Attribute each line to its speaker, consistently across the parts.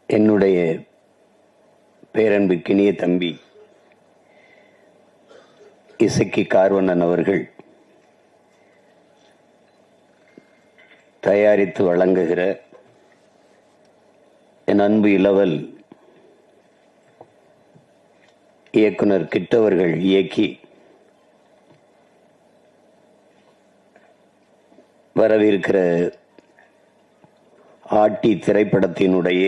Speaker 1: என்னுடைய பேரன்பிற்கினிய தம்பி இசக்கி கார்வண்ணன் அவர்கள் தயாரித்து வழங்குகிற என் அன்பு இளவல் இயக்குனர் கிட்டவர்கள் இயக்கி வரவிருக்கிற ஆட்டி திரைப்படத்தினுடைய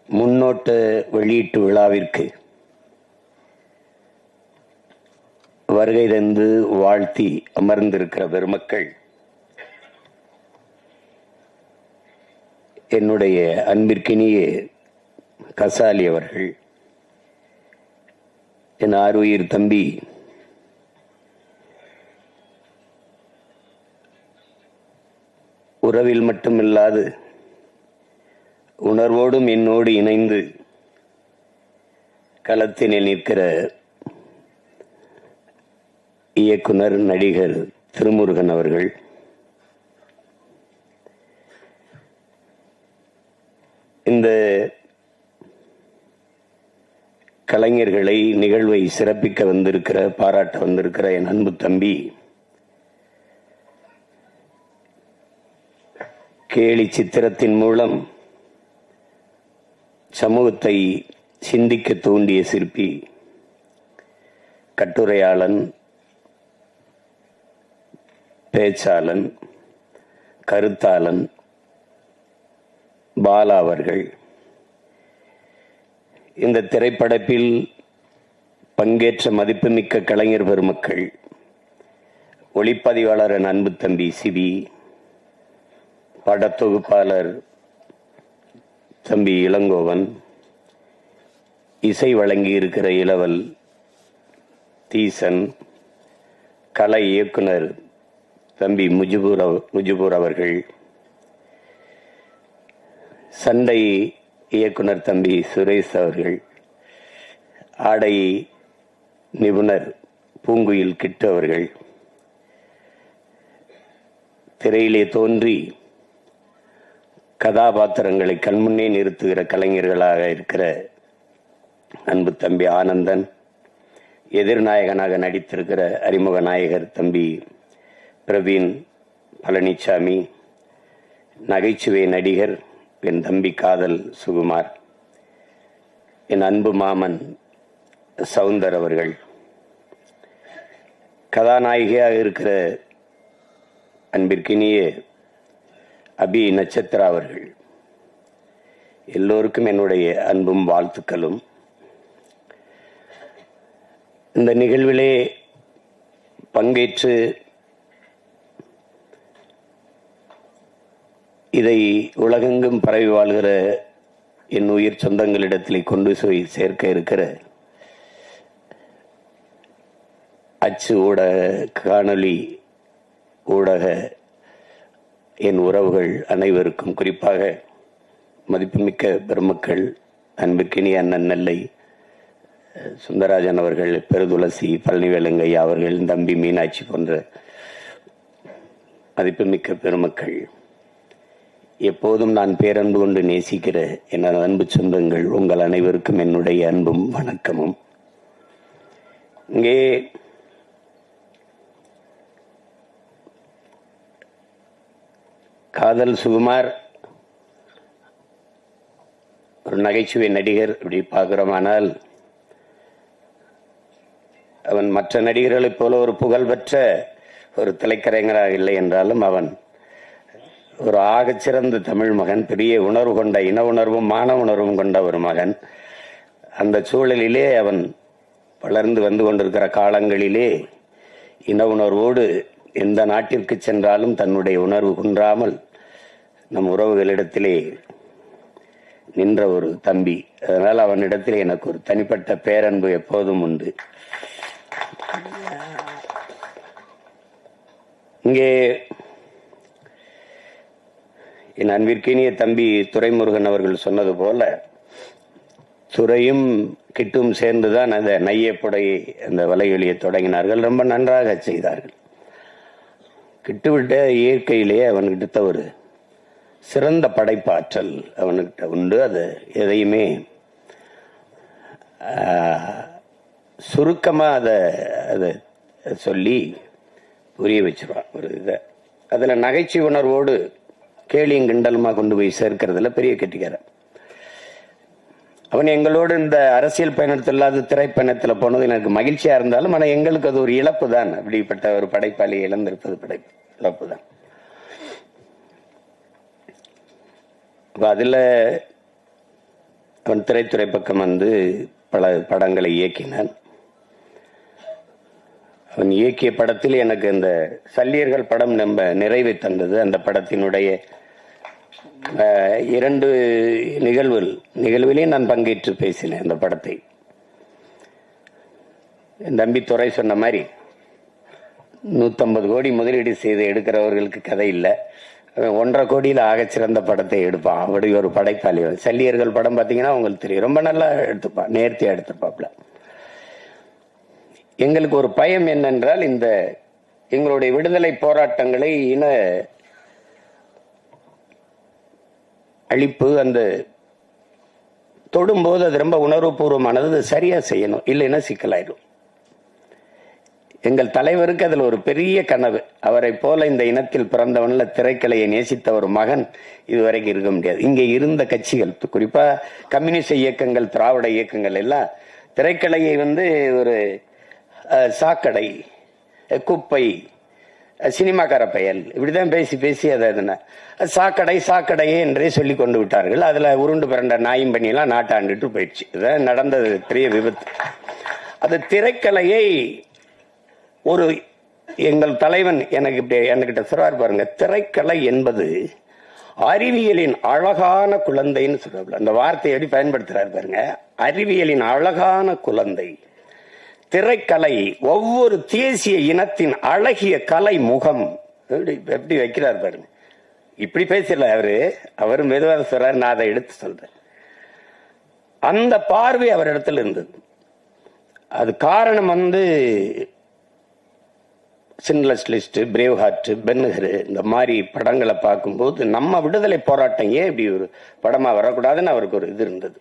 Speaker 1: முன்னோட்ட வெளியீட்டு விழாவிற்கு வருகை தந்து வாழ்த்தி அமர்ந்திருக்கிற பெருமக்கள், என்னுடைய அன்பிற்கினிய கசாலி அவர்கள், என் ஆருயிர் தம்பி உறவில் மட்டுமில்லாது உணர்வோடும் என்னோடு இணைந்து களத்தினில் நிற்கிற இயக்குனர் நடிகர் திருமுருகன் அவர்கள், இந்த கலைஞர்களை நிகழ்வை சிறப்பிக்க வந்திருக்கிற, பாராட்ட வந்திருக்கிற என் அன்பு தம்பி கேலி சித்திரத்தின் மூலம் சமூகத்தை சிந்திக்க தூண்டிய சிற்பி, கட்டுரையாளன், பேச்சாளன், கருத்தாளன் பாலா அவர்கள், இந்த திரைப்படத்தில் பங்கேற்ற மதிப்புமிக்க கலைஞர் பெருமக்கள், ஒளிப்பதிவாளர் என் அன்பு தம்பி சிவி, படத்தொகுப்பாளர் தம்பி இளங்கோவன், இசை வழங்கி இருக்கிற இளவல் தீசன், கலை இயக்குனர் தம்பி முஜிபூர் அவர்கள், சண்டை இயக்குனர் தம்பி சுரேஷ் அவர்கள், ஆடை நிபுணர் பூங்குயில் கிட்டு அவர்கள், திரையிலே தோன்றி கதாபாத்திரங்களை கண்முன்னே நிறுத்துகிற கலைஞர்களாக இருக்கிற அன்பு தம்பி ஆனந்தன், எதிர்நாயகனாக நடித்திருக்கிற அறிமுக நாயகர் தம்பி பிரவீன் பழனிசாமி, நகைச்சுவை நடிகர் என் தம்பி காதல் சுகுமார், என் அன்பு மாமன் சவுந்தர் அவர்கள், கதாநாயகியாக இருக்கிற அன்பிற்கினிய அபி நட்சத்திரா அவர்கள், எல்லோருக்கும் என்னுடைய அன்பும் வாழ்த்துக்களும். இந்த நிகழ்விலே பங்கேற்று இதை உலகெங்கும் பரவி வாழ்கிற என் உயிர் சொந்தங்களிடத்திலே கொண்டு போய் சேர்க்க இருக்கிற அச்சு ஊடக, காணொளி ஊடக என் உறவுகள் அனைவருக்கும், குறிப்பாக மதிப்புமிக்க பெருமக்கள், அன்பிற்கினிய அண்ணன் நெல்லை சுந்தரராஜன் அவர்கள், பெருதுளசி பழனிவேலுங்கையா அவர்கள், தம்பி மீனாட்சி போன்ற மதிப்புமிக்க பெருமக்கள், எப்போதும் நான் பேரன்பு கொண்டு நேசிக்கிற எனது அன்பு சொந்தங்கள், உங்கள் அனைவருக்கும் என்னுடைய அன்பும் வணக்கமும். இங்கே காதல் சுகுமார் ஒரு நகைச்சுவை நடிகர் அப்படி பார்க்கிறோமானால், அவன் மற்ற நடிகர்களைப் போல ஒரு புகழ்பெற்ற ஒரு திரைக்கலைஞராக இல்லை என்றாலும் அவன் ஒரு ஆகச்சிறந்த தமிழ் மகன், பெரிய உணர்வு கொண்ட, இன உணர்வும் மான உணர்வும் கொண்ட ஒரு மகன். அந்த சூழலிலே அவன் வளர்ந்து வந்து கொண்டிருக்கிற காலங்களிலே இன உணர்வோடு எந்த நாட்டிற்கு சென்றாலும் தன்னுடைய உணர்வு குன்றாமல் நம் உறவுகளிடத்திலே நின்ற ஒரு தம்பி. அதனால் அவனிடத்திலே எனக்கு ஒரு தனிப்பட்ட பேரன்பு எப்போதும் உண்டு. இங்கே என் அன்பிற்கினிய தம்பி துரைமுருகன் அவர்கள் சொன்னது போல, துரையும் கிட்டும் சேர்ந்துதான் அந்த நையப்புடையை அந்த வலையொலியை தொடங்கினார்கள். ரொம்ப நன்றாக செய்தார்கள். கிட்டுவிட்ட இயற்கையிலேயே அவன்கிட்ட ஒரு சிறந்த படைப்பாற்றல் அவனுக்கிட்ட உண்டு. அது எதையுமே சுருக்கமா அதை சொல்லி புரிய வச்சிருவான் ஒரு இதை. அதுல நகைச்சுவை உணர்வோடு கேலியும் கிண்டலுமா கொண்டு போய் சேர்க்கிறதுல பெரிய கெட்டிக்காரன் அவன். எங்களோடு இந்த அரசியல் பயணத்தில் இல்லாத திரைப்பயணத்தில் போனது எனக்கு மகிழ்ச்சியா இருந்தாலும், ஆனால் எங்களுக்கு அது ஒரு இழப்பு தான். அப்படிப்பட்ட ஒரு படைப்பாளி இழந்திருப்பது இழப்பு தான். அதுல அவன் திரைத்துறை பக்கம் வந்து பல படங்களை இயக்கினான். அவன் இயக்கிய படத்தில் எனக்கு இந்த சல்லியர்கள் படம் நம்ம நிறைவை தந்தது. அந்த படத்தினுடைய 2 நிகழ்விலே நான் பங்கேற்று பேசினேன். அந்த படத்தை என் தம்பி துறை சொன்ன மாதிரி 150 கோடி முதலீடு செய்து எடுக்கிறவர்களுக்கு கதை இல்லை, 1.5 கோடியில் ஆகச்சிறந்த படத்தை எடுப்பான். அப்படி ஒரு படைப்பாளி. சல்லியர்கள் படம் பார்த்தீங்கன்னா உங்களுக்கு தெரியும், ரொம்ப நல்லா எடுத்துப்பான், நேர்த்தியா எடுத்துப்பாப்ல. எங்களுக்கு ஒரு பயம் என்னென்றால், இந்த எங்களுடைய விடுதலை போராட்டங்களை இன அழிப்பு அந்த தொடும்போது அது ரொம்ப உணர்வுபூர்வமானது, அது சரியா செய்யணும், இல்லைன்னா சிக்கலாயிடும். எங்கள் தலைவருக்கு அதில் ஒரு பெரிய கனவு. அவரை போல இந்த இனத்தில் பிறந்தவன்ல திரைக்கலையை நேசித்த ஒரு மகன் இதுவரைக்கும் இருக்க முடியாது. இங்கே இருந்த கட்சிகள், குறிப்பா கம்யூனிஸ்ட் இயக்கங்கள், திராவிட இயக்கங்கள் எல்லாம் திரைக்கலையை வந்து ஒரு சாக்கடை, குப்பை, சினிமாக்கார பயல், இப்படிதான் பேசி பேசி அதை சாக்கடை சாக்கடையே என்றே சொல்லி கொண்டு விட்டார்கள். அதுல உருண்டு பிறண்ட நாயும் பண்ணியெல்லாம் நாட்டாண்டுட்டு போயிடுச்சு. இதான் நடந்தது பெரிய விபத்து. அது திரைக்கலையை ஒரு எங்கள் தலைவன் எனக்கு இப்படி என்கிட்ட சொல்றாரு பாருங்க, திரைக்கலை என்பது அறிவியலின் அழகான குழந்தைன்னு சொல்றாரு. அந்த வார்த்தையை எப்படி பயன்படுத்துறாரு பாருங்க, அறிவியலின் அழகான குழந்தை. திரைக்கலை ஒவ்வொரு தேசிய இனத்தின் அழகிய கலை முகம். எப்படி வைக்கிறார் பாருங்க. இப்படி பேசல அவரு மெதுவாக சொல்றாரு, நான் அதை எடுத்து சொல்றேன். அந்த பார்வை அவர் இடத்துல இருந்தது. அது காரணம் வந்து சின்லஸ் லிஸ்ட், பிரேவ் ஹார்ட், பென்ஹர், இந்த மாதிரி படங்களை பார்க்கும்போது நம்ம விடுதலை போராட்டம் ஏன் இப்படி ஒரு படமா வரக்கூடாதுன்னு அவருக்கு ஒரு இது இருந்தது.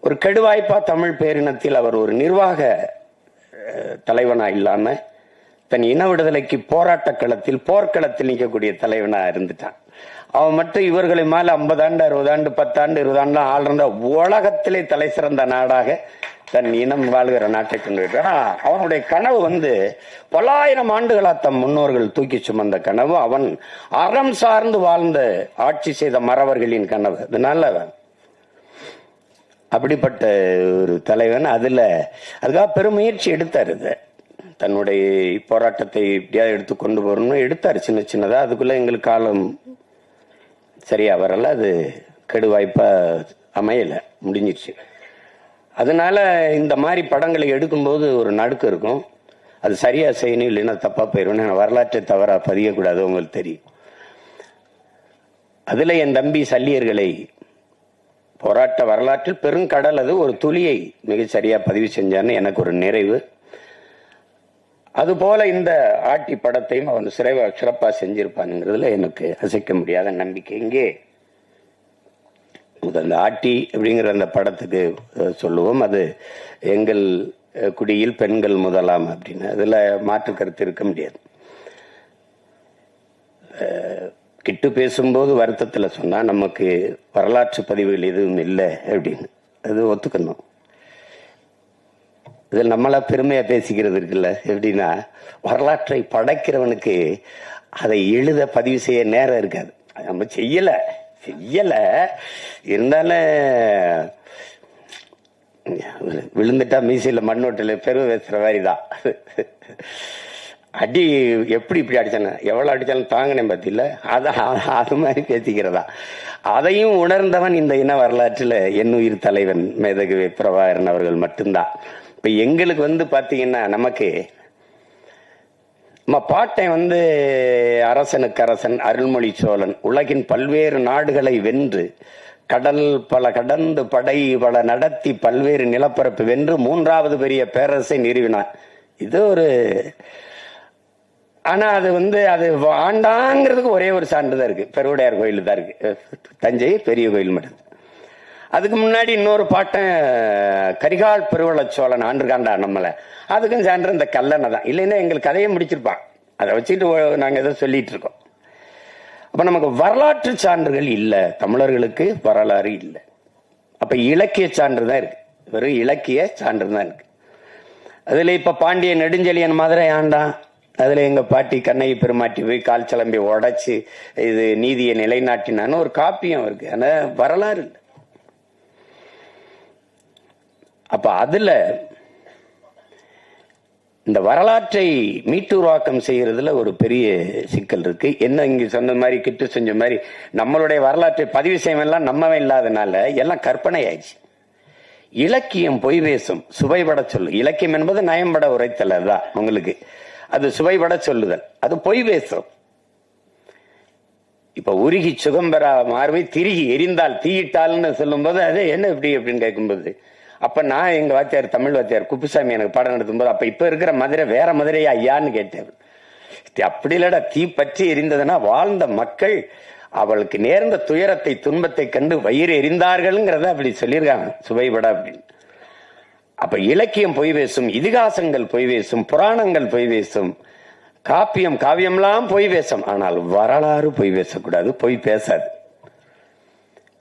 Speaker 1: ஒரு கெடுவாய்ப்பா தமிழ் பேரினத்தில் அவர் ஒரு நிர்வாக தலைவனா இல்லாம தன் இன விடுதலைக்கு போராட்ட களத்தில், போர்க்களத்தில் நிற்கக்கூடிய தலைவனா இருந்துட்டான். அவன் மட்டும் இவர்களை மேல 50 ஆண்டு 60 ஆண்டு 10 ஆண்டு 20 ஆண்டு ஆள்ற உலகத்திலே தலை சிறந்த நாடாக தன் இனம் வாழ்கிற நாட்டை கொண்டு விட்டான். அவனுடைய கனவு வந்து பல்லாயிரம் ஆண்டுகளா தம் முன்னோர்கள் தூக்கி சுமந்த கனவு. அவன் அறம் சார்ந்து வாழ்ந்த ஆட்சி செய்த மறவர்களின் கனவு. அதனால அப்படிப்பட்ட ஒரு தலைவன். அதுக்காக பெருமுயற்சி எடுத்தார். தன்னுடைய போராட்டத்தை எப்படியாவது எடுத்து கொண்டு போறோம்னு எடுத்தாரு சின்ன சின்னதா. அதுக்குள்ள எங்களுக்கு காலம் சரியா வரல, அது கெடுவாய்ப்பா அமையல, முடிஞ்சிருச்சு. அதனால இந்த மாதிரி படங்களை எடுக்கும்போது ஒரு நடுக்கம் இருக்கும். அது சரியா செய்யணும், இல்லைன்னா தப்பா போயிடும். வரலாற்றை தவறா பதியக்கூடாது, உங்களுக்கு தெரியும். அதுல என் தம்பி சல்லியர்களை போராட்ட வரலாற்றில் பெருங்கடல், அது ஒரு துளியை மிக சரியா பதிவு செஞ்சான்னு எனக்கு ஒரு நிறைவு. அதுபோல இந்த ஆட்டி படத்தையும் அவன் சிறப்பா செஞ்சிருப்பானுங்கிறதுல எனக்கு அசைக்க முடியாத நம்பிக்கை. இங்கே அந்த ஆட்டி அப்படிங்கிற அந்த படத்துக்கு சொல்லுவோம், அது எங்கள் குடியில் பெண்கள் முதலாம் அப்படின்னு. அதுல மாற்று கருத்து இருக்க முடியாது. கிட்டு பேசும்போது வருத்தத்துல சொன்னா நமக்கு வரலாற்று பதிவுகள் எதுவும் இல்லை அப்படின்னு, அது ஒத்துக்கணும். இதில் நம்மளா பெருமையா பேசிக்கிறது இருக்குல்ல. எப்படின்னா, வரலாற்றை படைக்கிறவனுக்கு அதை எழுத பதிவு செய்ய நேரம் இருக்காது. நம்ம செய்யல இருந்தாலும் விழுந்துட்டா மீசையில மண்ணோட்டில பெருமை பேசுற மாதிரிதான். அடி எப்படி இப்படி அடிச்சானு, எவ்வளவு அடிச்சாலும் தாங்கினேன் பத்தியில, அது மாதிரி பேசிக்கிறதா. அதையும் உணர்ந்தவன் இந்த இன வரலாற்றுல என்னுயிர் தலைவன் மேதகு பிரபாகரன் அவர்கள் மட்டும்தான். இப்ப எங்களுக்கு வந்து பாத்தீங்கன்னா, நமக்கு நம்ம பாட்டை வந்து அரசனுக்கு அரசன் அருள்மொழி சோழன் உலகின் பல்வேறு நாடுகளை வென்று, கடல் பல கடந்து, படை பல நடத்தி, பல்வேறு நிலப்பரப்பு வென்று 3வது பெரிய பேரரசை நிறுவினார். இது ஒரு ஆனா அது அது ஆண்டாங்கிறதுக்கு ஒரே ஒரு சான்று தான் இருக்கு, பெருவுடையார் கோயில் தான் இருக்கு, தஞ்சை பெரிய கோயில் மட்டும். அதுக்கு முன்னாடி இன்னொரு பாட்டன் கரிகால் பெருவள சோழன் ஆண்டுகாண்டா நம்மள, அதுக்கும் சான்று இந்த கல்லணை தான். இல்லைன்னா எங்களுக்கு கதையை முடிச்சிருப்பான், அதை வச்சுட்டு நாங்க எதை சொல்லிட்டு இருக்கோம். அப்ப நமக்கு வரலாற்று சான்றுகள் இல்லை, தமிழர்களுக்கு வரலாறு இல்லை. அப்ப இலக்கிய சான்று தான் இருக்கு, வெறும் இலக்கிய சான்று தான் இருக்கு. அதுல இப்ப பாண்டிய நெடுஞ்செழியன் மதுரை ஆண்டான், அதுல எங்க பாட்டி கண்ணகி பெருமாட்டி போய் கால் சிலம்பி உடைச்சு இது நீதியை நிலைநாட்டினான்னு ஒரு காப்பியம் இருக்கு, ஆனா வரலாறு இல்லை. அப்ப அதுல இந்த வரலாற்றை மீட்டுருவாக்கம் செய்யறதுல ஒரு பெரிய சிக்கல் இருக்கு. என்ன இங்க சொன்ன மாதிரி கிட்டு செஞ்ச மாதிரி நம்மளுடைய வரலாற்றை பதிவு செய்யலாம் நம்மவே இல்லாதனால எல்லாம் கற்பனை ஆயிடுச்சு. இலக்கியம் பொய் பேசும், சுவைபட சொல்லு. இலக்கியம் என்பது நயம்பட உரைத்தல், அதுதான் உங்களுக்கு. அது சுவைபட சொல்லுதல், அது பொய் பேசும். இப்ப உருகி சுகம்பெறா மார்பை திருகி எரிந்தால் தீயிட்டால்னு சொல்லும் போது அது என்ன இப்படி அப்படின்னு கேட்கும்போது, அப்ப நான் எங்க வாத்தியார் தமிழ் வாத்தியார் குப்புசாமி எனக்கு பாடம் நடத்தும் போது, அப்ப இப்ப இருக்கிற மதுரை வேற மதுரையா ஐயான்னு கேட்டேன். அப்படி இல்லடா, தீ பற்றி எரிந்ததுன்னா வாழ்ந்த மக்கள் அவளுக்கு நேர்ந்த துயரத்தை துன்பத்தை கண்டு வயிறு எரிந்தார்கள்ங்கிறத அப்படி சொல்லியிருக்காங்க சுவைபட அப்படின்னு. அப்ப இலக்கியம் பொய் பேசும், இதிகாசங்கள் பொய் பேசும், புராணங்கள் பொய் பேசும், காவியம்லாம் பொய் பேசும். ஆனால் வரலாறு பொய் பேசக்கூடாது, பொய் பேசாது,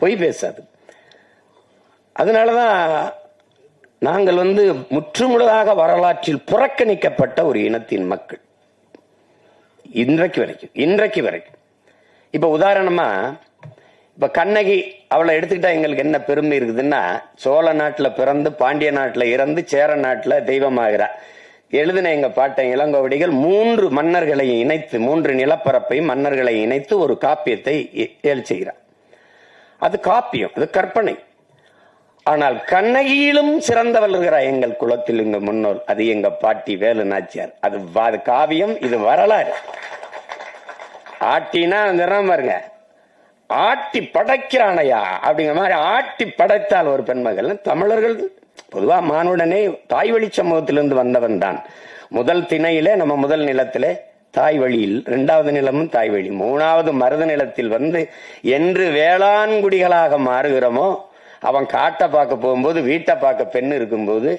Speaker 1: பொய் பேசாது. அதனாலதான் நாங்கள் முற்றுமுழுதாக வரலாற்றில் புறக்கணிக்கப்பட்ட ஒரு இனத்தின் மக்கள் இன்றைக்கு வரைக்கும். இப்ப உதாரணமா இப்ப கண்ணகி அவளை எடுத்துக்கிட்டா எங்களுக்கு என்ன பெருமை இருக்குதுன்னா, சோழ நாட்டுல பிறந்து பாண்டிய நாட்டுல இறந்து சேர நாட்டுல தெய்வமாகிறா. எழுதின எங்க பாட்டன் இளங்கோவடிகள் 3 மன்னர்களை இணைத்து, 3 நிலப்பரப்பை மன்னர்களை இணைத்து ஒரு காப்பியத்தை செய்கிறார். அது காப்பியம், அது கற்பனை. ஆனால் கண்ணகியிலும் சிறந்தவள் இருக்கிறார் எங்கள் குலத்தில், எங்க முன்னோர், அது எங்க பாட்டி வேலு நாச்சியார். அது காவியம், இது வரலாறு. ஆட்டினா பாருங்க, ஆட்டி படைக்கிறானையா அப்படிங்கிற மாதிரி ஆட்டி படைத்தால் ஒரு பெண்மகள். தமிழர்கள் பொதுவா மானுடனே தாய் வழி சமூகத்திலிருந்து வந்தவன் தான். முதல் திணையில நம்ம முதல் நிலத்திலே தாய் வழியில், 2வது நிலமும் தாய் வழி, 3வது மருத நிலத்தில் என்று வேளாண்குடிகளாக மாறுகிறோமோ, அவன் காட்டை பார்க்க போகும்போது வீட்டை பார்க்க பெண் இருக்கும்போது,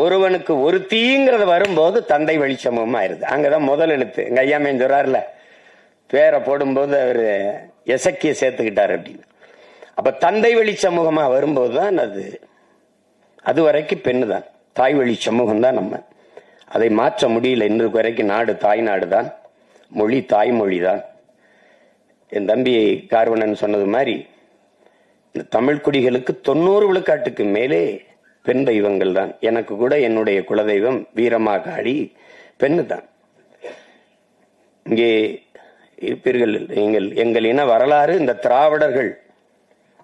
Speaker 1: ஒருவனுக்கு ஒரு தீங்கிறது வரும்போது தந்தை வழி சமூகமா ஆயிருது. அங்கதான் முதல் எழுத்து. எங்க ஐயாமையன் சொல்றாருல, பேரை போடும்போது அவரு எசக்கிய சேர்த்துக்கிட்டாரு அப்படின்னு. அப்ப தந்தை வழி சமூகமா வரும்போதுதான் அது வரைக்கும் பெண்ணு தான், தாய் வழி சமூகம் தான். நம்ம அதை மாற்ற முடியல. இன்றைக்கு வரைக்கும் நாடு தாய் நாடு தான், மொழி தாய்மொழி தான். என் தம்பி கார்வனன் சொன்னது மாதிரி இந்த தமிழ் குடிகளுக்கு 90 விழுக்காட்டுக்கு மேலே பெண் தெய்வங்கள் தான். எனக்கு கூட என்னுடைய குலதெய்வம் வீரமாகாளி பெண்ணு தான். இங்கே இருப்பீர்கள் எங்கள் இன வரலாறு. இந்த திராவிடர்கள்,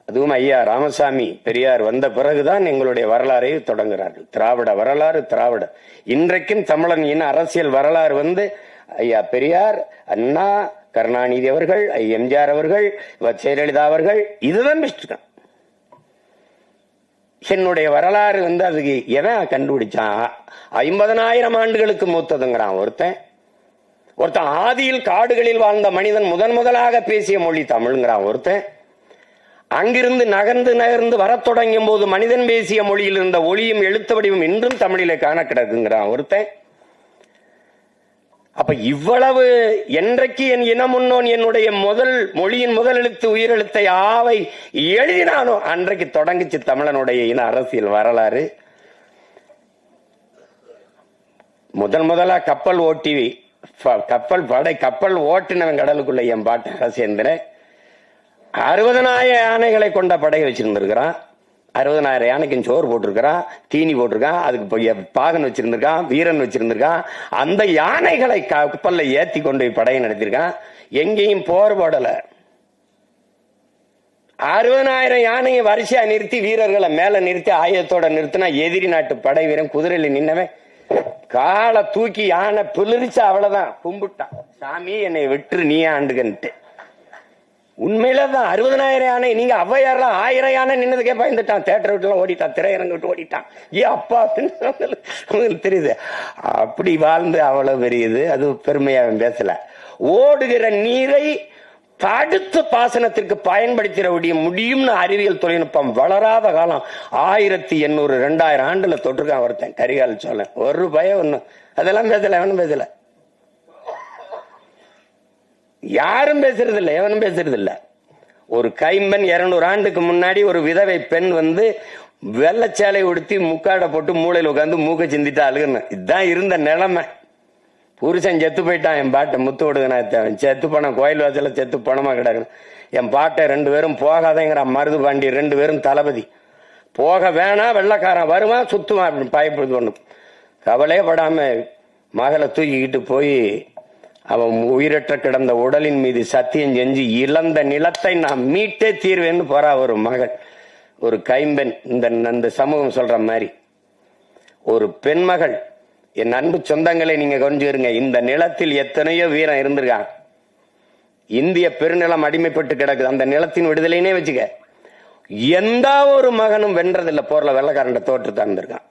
Speaker 1: அதுவும் ஐயா ராமசாமி பெரியார் வந்த பிறகுதான் எங்களுடைய வரலாறை தொடங்குகிறார்கள். திராவிட வரலாறு, திராவிட. இன்றைக்கும் தமிழன் இன அரசியல் வரலாறு ஐயா பெரியார், அண்ணா, கருணாநிதி அவர்கள், எம்ஜிஆர் அவர்கள், ஜெயலலிதா அவர்கள், இதுதான் பெஸ்ட். என்னுடைய வரலாறு அதுக்கு எவன் கண்டுபிடிச்சான்? 50,000 ஆண்டுகளுக்கு மூத்ததுங்கிறான் ஒருத்தன். ஆதியில் காடுகளில் வாழ்ந்த மனிதன் முதலாக பேசிய மொழி தமிழ்ங்கிறான் ஒருத்தன். அங்கிருந்து நகர்ந்து வரத் தொடங்கும் போது மனிதன் பேசிய மொழியில் இருந்த ஒளியும் எழுத்து வடிவம் இன்றும் தமிழிலே காண கிடக்குங்கிறான் ஒருத்தன். அப்ப இவ்வளவு என்றைக்கு என் இனம் முன்னோன் என்னுடைய மொழியின் முதல் எழுத்து உயிரெழுத்தை ஆவை எழுதினானோ அன்றைக்கு தொடங்கிச்சு தமிழனுடைய இன அரசியல் வரலாறு. முதலா கப்பல் ஓட்டினவன் கடலுக்குள்ள என் பாட்டு அரசேந்திரன் 60,000 யானைகளை கொண்ட படை வச்சிருந்திருக்கிறான். 60,000 யானைக்கு சோறு போட்டிருக்கிறான், தீனி போட்டிருக்கான், அதுக்கு பாகன் வச்சிருந்திருக்கான், வீரன் வச்சிருந்திருக்கான். அந்த யானைகளை கப்பல்ல ஏத்தி கொண்டு போய் படையை நடத்திருக்கான். எங்கேயும் போர் போடல. 60,000 யானையை வரிசையா நிறுத்தி வீரர்களை மேல நிறுத்தி ஆயுதத்தோட நிறுத்தினா எதிரி நாட்டு படை வீரன் குதிரையில நின்னவன் காலை தூக்கி யானை பிளிரிச்சு அவ்வளவுதான் கும்பிட்டான், சாமி என்னை விட்டு நீ ஆண்டுகன்ட்டு. உண்மையிலதான் 60,000 யானை. நீங்க ஔவையார்ல 1000 யானை நின்னதுக்கே பயந்துட்டான். தேட்டர் விட்டுலாம் ஓடிட்டான், திரையரங்கு விட்டு ஓடிட்டான். ஏன் அப்பா உங்களுக்கு தெரியுது. அப்படி வாழ்ந்து அவ்வளவு பெரியது. அது பெருமையா பேசல. ஓடுகிற நீரை தடுத்து பாசனத்திற்கு பயன்படுத்திட முடியும்னு அறிவியல் தொழில்நுட்பம் வளராத காலம் 1800 2000 ஆண்டுல தொற்றுக்கான் ஒருத்தன் கரிகால் சோழன். ஒரு பயம் ஒண்ணு அதெல்லாம் பேசல, எவனும் பேசல, யாரும் பேசுறது இல்லை, எவனும் பேசுறது இல்ல. ஒரு கைம்பெண் 200 ஆண்டுக்கு முன்னாடி ஒரு விதவை பெண் வந்து வெள்ளச்சேலை உடுத்தி முக்காடை போட்டு மூளையில் உட்காந்து மூக்க சிந்திட்டு அழுகுன்னு. இதுதான் இருந்த நிலைமை. புருஷன் செத்து போயிட்டான். என் பாட்டை முத்து விடுங்க, செத்து பணம் கோயில் வாசல செத்து பணமா கிடக்கு. என் பாட்டை 2 பேரும் போகாதேங்கிறான். மருது பாண்டி 2 பேரும் தளபதி. போக வேணா, வெள்ளக்காரன் வருவான் சுத்துவான் அப்படின்னு பயப்படுது. ஒண்ணு கவலையே படாம மகளை தூக்கிக்கிட்டு போய் அவன் உயிரற்ற கிடந்த உடலின் மீது சத்தியம் செஞ்சு இழந்த நிலத்தை நான் மீட்டே தீர்வேன்னு போறா ஒரு மகள், ஒரு கைம்பெண். இந்த சமூகம் சொல்ற மாதிரி ஒரு பெண்மகள். என் அன்பு சொந்தங்களை நீங்க கொஞ்சிருங்க. இந்த நிலத்தில் எத்தனையோ வீரம் இருந்திருக்கான். இந்திய பெருநிலம் அடிமைப்பட்டு கிடக்குது. அந்த நிலத்தின் விடுதலைனே வச்சுக்க. எந்த ஒரு மகனும் வென்றதில்லை போர்ல. வெள்ளக்காரண்ட தோற்று தந்திருக்கான்.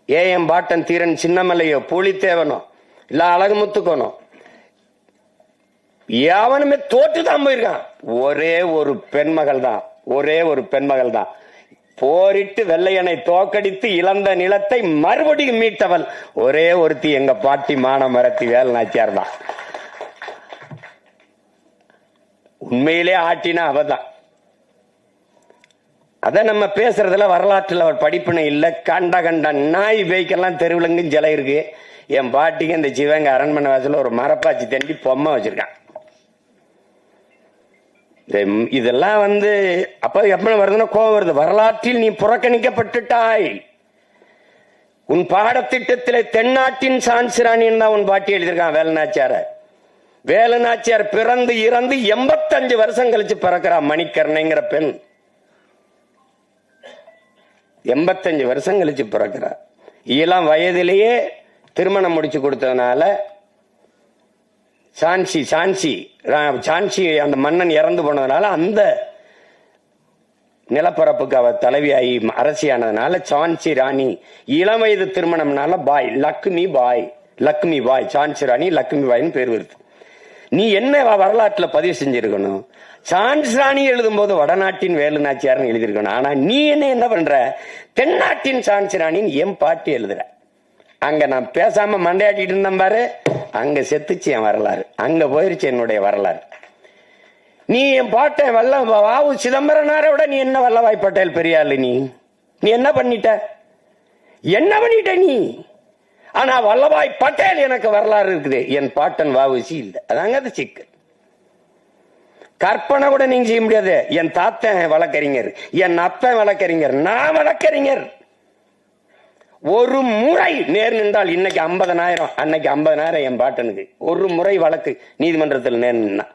Speaker 1: ஏஎம் பாட்டன் தீரன் சின்னமலையோ புலித்தேவனோ இல்ல அழகுமுத்துக்கோனோ எவனுமே தோற்றுதான் போயிருக்கான். ஒரே ஒரு பெண்மகள் தான், ஒரே ஒரு பெண்மகள் தான் போரிட்டு வெள்ளையனை தோக்கடித்து இழந்த நிலத்தை மறுபடியும் மீட்டவள் ஒரே ஒருத்தி, எங்க பாட்டி மானமரத்தி வேல் நாச்சியார் தான். உண்மையிலே ஆட்டினா அவதான். அத நம்ம பேசுறதுல வரலாற்றுல அவர் படிப்பினை இல்ல. கண்ட நாய் பேய்க்கெல்லாம் தெருவிலங்கும் சிலை இருக்கு. என் பாட்டிக்கு இந்த சிவங்க அரண்மனை வாசல ஒரு மரப்பாச்சி தண்டி பொம்மை வச்சிருக்கான். இதெல்லாம் வந்து அப்ப எப்ப வருதுன்னா கோபம் வருது. வரலாற்றில் நீ புறக்கணிக்கப்பட்டுட்டாய். உன் பாடத்திட்டத்திலே தென்னாட்டின் சான்சிராணின்னு தான் உன் பாட்டி எழுதியிருக்கான் வேலுநாச்சியார. வேலுநாச்சியார் பிறந்து இறந்து 85 வருஷம் கழிச்சு பிறக்கிறா மணிக்கர்ணைங்கிற பெண். 85 வருஷம் கழிச்சு பிறக்கிறா. இளம் வயதிலேயே திருமணம் முடிச்சு கொடுத்ததுனால சான்சி அந்த மன்னன் இறந்து போனதுனால அந்த நிலப்பரப்புக்கு அவ தலைவியாகி அரசியானதுனால சான்சி ராணி. இளம் வயது திருமணம்னால பாய் லக்ஷ்மி பாய் சான்சி ராணி லக்ஷ்மி பாய்னு பேர் வருது. நீ என்ன வரலாற்றுல பதிவு செஞ்சிருக்கணும்? சான்சி ராணி எழுதும் போது வடநாட்டின் வேலு நாச்சியார்னு எழுதிருக்கணும். ஆனா நீ என்ன பண்ற? தென்னாட்டின் சான்சி ராணின்னு என் பாட்டி எழுதுற. அங்க நான் பேசாம மண்டையாட்டிட்டு இருந்தேன் பாரு, அங்க செத்துச்சு என் வரலாறு, அங்க போயிருச்சு என்னுடைய வரலாறு. நீ என் பாட்டை வாவு சிதம்பரனாரை விட நீ என்ன வல்லபாய் பட்டேல் பெரியாள். நீ என்ன பண்ணிட்ட நீ? ஆனா வல்லபாய் பட்டேல் எனக்கு வரலாறு இருக்குது, என் பாட்டன் வாவுசி இல்லை. அதாங்க அது சிக்கல். கற்பனை கூட நீங்க செய்ய முடியாது. என் தாத்தன் வழக்கறிஞர், என் அப்பன் வழக்கறிஞர், நான் வழக்கறிஞர். ஒரு முறை நேர் நின்றால் இன்னைக்கு 50,000, அன்னைக்கு 50,000 என் பாட்டனுக்கு. ஒரு முறை வழக்கு நீதிமன்றத்தில் நேர் நின்னா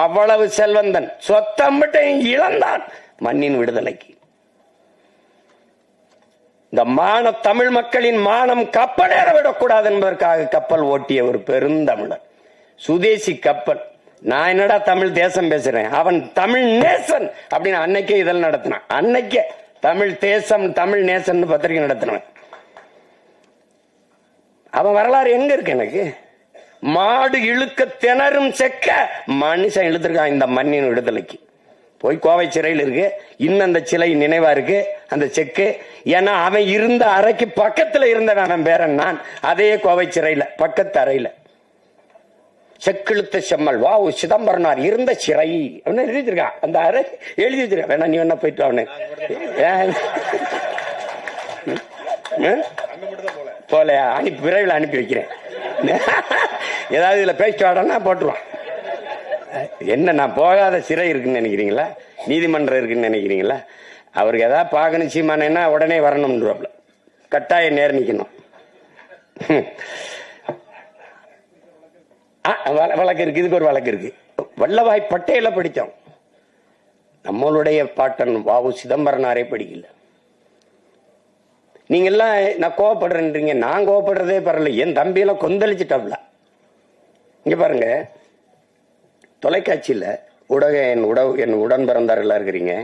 Speaker 1: அவ்வளவு செல்வந்தன். சொத்தம்பட்டை இழந்தான் மண்ணின் விடுதலைக்கு. இந்த தமிழ் மக்களின் மானம் கப்பலேற விடக்கூடாது என்பதற்காக கப்பல் ஓட்டிய ஒரு பெருந்தமிழர், சுதேசி கப்பல். நான் என்னடா தமிழ் தேசம் பேசுறேன், அவன் தமிழ் நேசன் அப்படின்னு அன்னைக்கே இதழ் நடத்தினான். அன்னைக்கே தமிழ் தேசம் தமிழ் நேசன் பத்திரிகை நடத்தினான். அவன் வரலாறு எங்க இருக்கு? எனக்கு மாடு இழுக்க திணறும் செக்க மனுஷன் இழுத்திருக்கான் இந்த மண்ணின் விடுதலைக்கு. போய் கோவை சிறையில் இருக்கு, இன்னும் அந்த சிலை நினைவா இருக்கு அந்த செக்கு. ஏன்னா அவன் இருந்த அறைக்கு பக்கத்துல இருந்தவன் அவன் பேரன் நான். அதே கோவை சிறையில பக்கத்து அறையில செக்கிழுத்த செம்மல் வாவு சிதம்பரனார் இருந்த சிறை அப்படின்னு எழுதி வச்சிருக்கான். அந்த அறை எழுதி வச்சிருக்கான். வேணா நீ வேணா போயிட்டு அவனு போல விரைவில் அனுப்பி வைக்கிறேன். ஏதாவது இதுல பேசிட்டு வாடனா போட்டுருவான். என்ன நான் போகாத சிறை இருக்குன்னு நினைக்கிறீங்களா? நீதிமன்றம் இருக்குன்னு நினைக்கிறீங்களா? அவருக்கு ஏதாவது பார்க்கணும் சீமானேன்னா உடனே வரணும்ன்றப்பல கட்டாயம் நேர் நிக்கணும். வழக்கு இருக்கு, இதுக்கு ஒரு வழக்கு இருக்கு. வல்லபாய் பட்டேல படித்தோம், நம்மளுடைய பாட்டன் வாவு சிதம்பரனாரே படிக்கல. நீங்க எல்லாம் நான் கோவப்படுறேன்றீங்க, நான் கோவப்படுறதே பரவாயில்ல. என் தம்பியெல்லாம் கொந்தளிச்சுட்டாப்ல. இங்க பாருங்க, தொலைக்காட்சியில என் உடன் பிறந்தார்கள் இருக்கிறீங்க.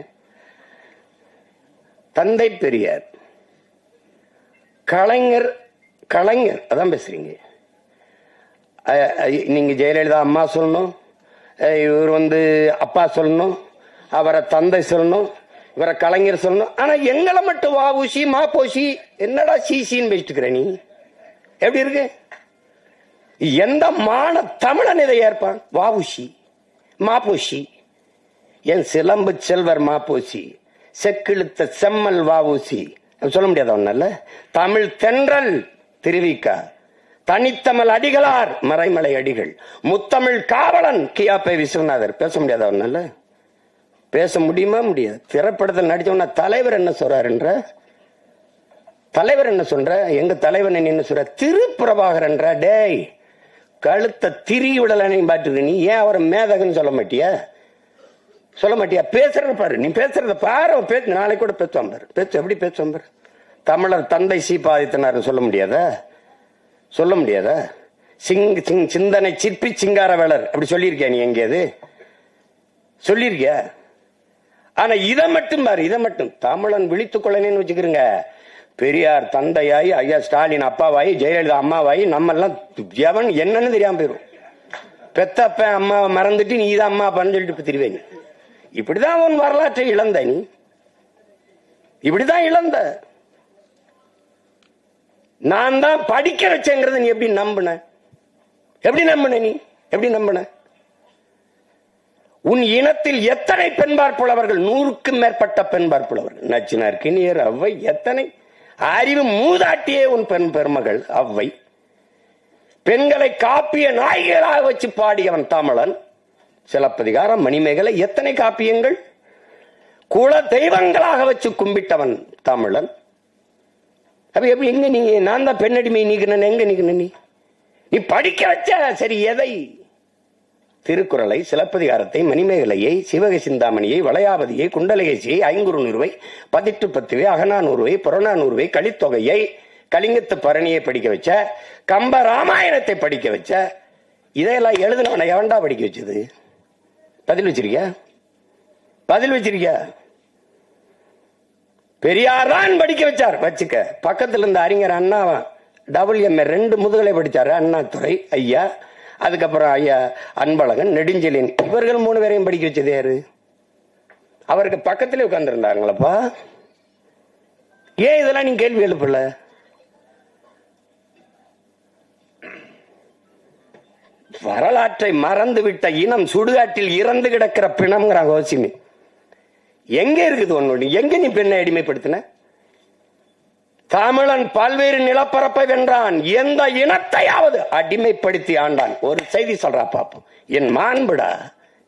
Speaker 1: தந்தை பெரியார், கலைஞர் அதான் பேசுறீங்க. நீங்க ஜெயலலிதா அம்மா சொல்லணும், இவர் அப்பா சொல்லணும், அவரை தந்தை சொல்லணும், இவரை கலைஞர் சொல்லணும். ஆனா எங்களை மட்டும் வாவூசி மாப்போசி என்னடா சீசின்னு பேசிட்டு நீ எப்படி இருக்கு? எந்த மான தமிழன் இதை ஏற்பான்? வாவூசி மாப்போசி, என் சிலம்பு செல்வர் மாப்போசி, செக்கிழுத்த செம்மல் வாவூசி சொல்ல முடியாத ஒண்ணல்ல. தமிழ் தென்றல் திருவிக்கா, தனித்தமிழ் அடிகளார் மறைமலை அடிகள், முத்தமிழ் காவலன் கியாப்பை விஸ்வநாதர் பேச முடியாத ஒண்ணல்ல. பேச முடியுமா? முடியாது. திரைப்படத்தில் நடிச்சவன தலைவர் என்ன சொல்றாருன்ற, தலைவர் என்ன சொல்ற, எங்க தலைவன் என்ன சொல்ற, திருப்பிரபாகர் என்ற டேய் கழுத்த திரி விடலனை பாட்டு. நீ ஏன் அவரை மேதகன்னு சொல்ல மாட்டியா? பேசுறத பாரு, நீ பேசுறத பாரு. பேசு, நாளைக்கு கூட பேசுவான் பாரு. எப்படி பேசுவான் பாரு. தமிழர் தந்தை சீபாதித்தனார் சொல்ல முடியாதா? சிந்தனை சிற்பி சிங்கார வேளர் அப்படி சொல்லியிருக்கியா? நீ எங்கேயாவது சொல்லியிருக்கியா? ஆனா இதை மட்டும் பாரு, இதை மட்டும் தமிழன் விழித்துக் கொள்ளனேன்னு வச்சுக்கிறீங்க. பெரியார் தந்தையாயி, ஐயா ஸ்டாலின் அப்பாவாயி, ஜெயலலிதா அம்மாவாயி, நம்ம எல்லாம் எவன் என்னன்னு தெரியாம போயிரும். பெத்தப்ப அம்மாவை மறந்துட்டு நீ தான் அம்மா அப்பான்னு சொல்லிட்டு திருவேங்க. இப்படிதான் உன் வரலாற்றை இழந்த நீ, இப்படிதான் இழந்த. நான் தான் படிக்க வச்சேங்கிறது நீ எப்படி நம்பின? நீ எப்படி நம்பின? உன் இனத்தில் எத்தனை பெண்பார் புலவர்கள்? 100க்கும் மேற்பட்ட பெண்பார் புலவர்கள். நச்சினார், கிணியர், அவ்வை, எத்தனை அறிவு மூதாட்டியே உன் பெண் பெருமகள் அவ்வை. பெண்களை காப்பிய நாயகராக வச்சு பாடியவன் தமிழன். சிலப்பதிகாரம், மணிமேகலை, எத்தனை காப்பியங்கள்? குல தெய்வங்களாக வச்சு கும்பிட்டவன் தமிழன். அப்ப எப்படி எங்க நீங்க? நான் தான் பெண்ணடிமை நீக்கின, எங்க நீக்கின? நீ படிக்க வச்ச சரி எதை? திருக்குறளை, சிலப்பதிகாரத்தை, மணிமேகலையை, சிவக சிந்தாமணியை, வளையாபதியை, குண்டலகேசியை, ஐங்குறுநூறுவை, 18 அகநானூறுவை, புறநானூறுவை, கலித்தொகையை, கலிங்கத்து பரணியை படிக்க வச்ச, கம்ப ராமாயணத்தை படிக்க வச்ச. இதையெல்லாம் எழுதினவனை எவன்டா படிக்க வச்சது? பதில் வச்சிருக்கியா? பெரியார் தான் படிக்க வச்சார். வச்சுக்க. பக்கத்துல இருந்த அறிஞர் அண்ணாவா WMA 2 முதுகலை படிச்சாரு. அண்ணாதுரை ஐயா, அதுக்கப்புறம் ஐயா அன்பழகன், நெடுஞ்செழியன், இவர்கள் 3 பேரையும் படிக்க வச்சது யாரு? அவருக்கு பக்கத்திலே உட்கார்ந்து இருந்தாங்களப்பா. ஏன் இதெல்லாம் நீங்க கேள்வி எழுப்பல? வரலாற்றை மறந்துவிட்ட இனம் சுடுகாட்டில் இறந்து கிடக்கிற பிணம்ங்கிறாங்க கோசிமி. எங்க இருக்குது ஒன்னு? எங்க நீ பெண்ணை அடிமைப்படுத்தின? தமிழன் பல்வேறு நிலப்பரப்பை வென்றான், எந்த இனத்தையாவது அடிமைப்படுத்தி ஆண்டான். ஒரு செய்தி சொல்றா பாப்போம். என் மாண்புடா,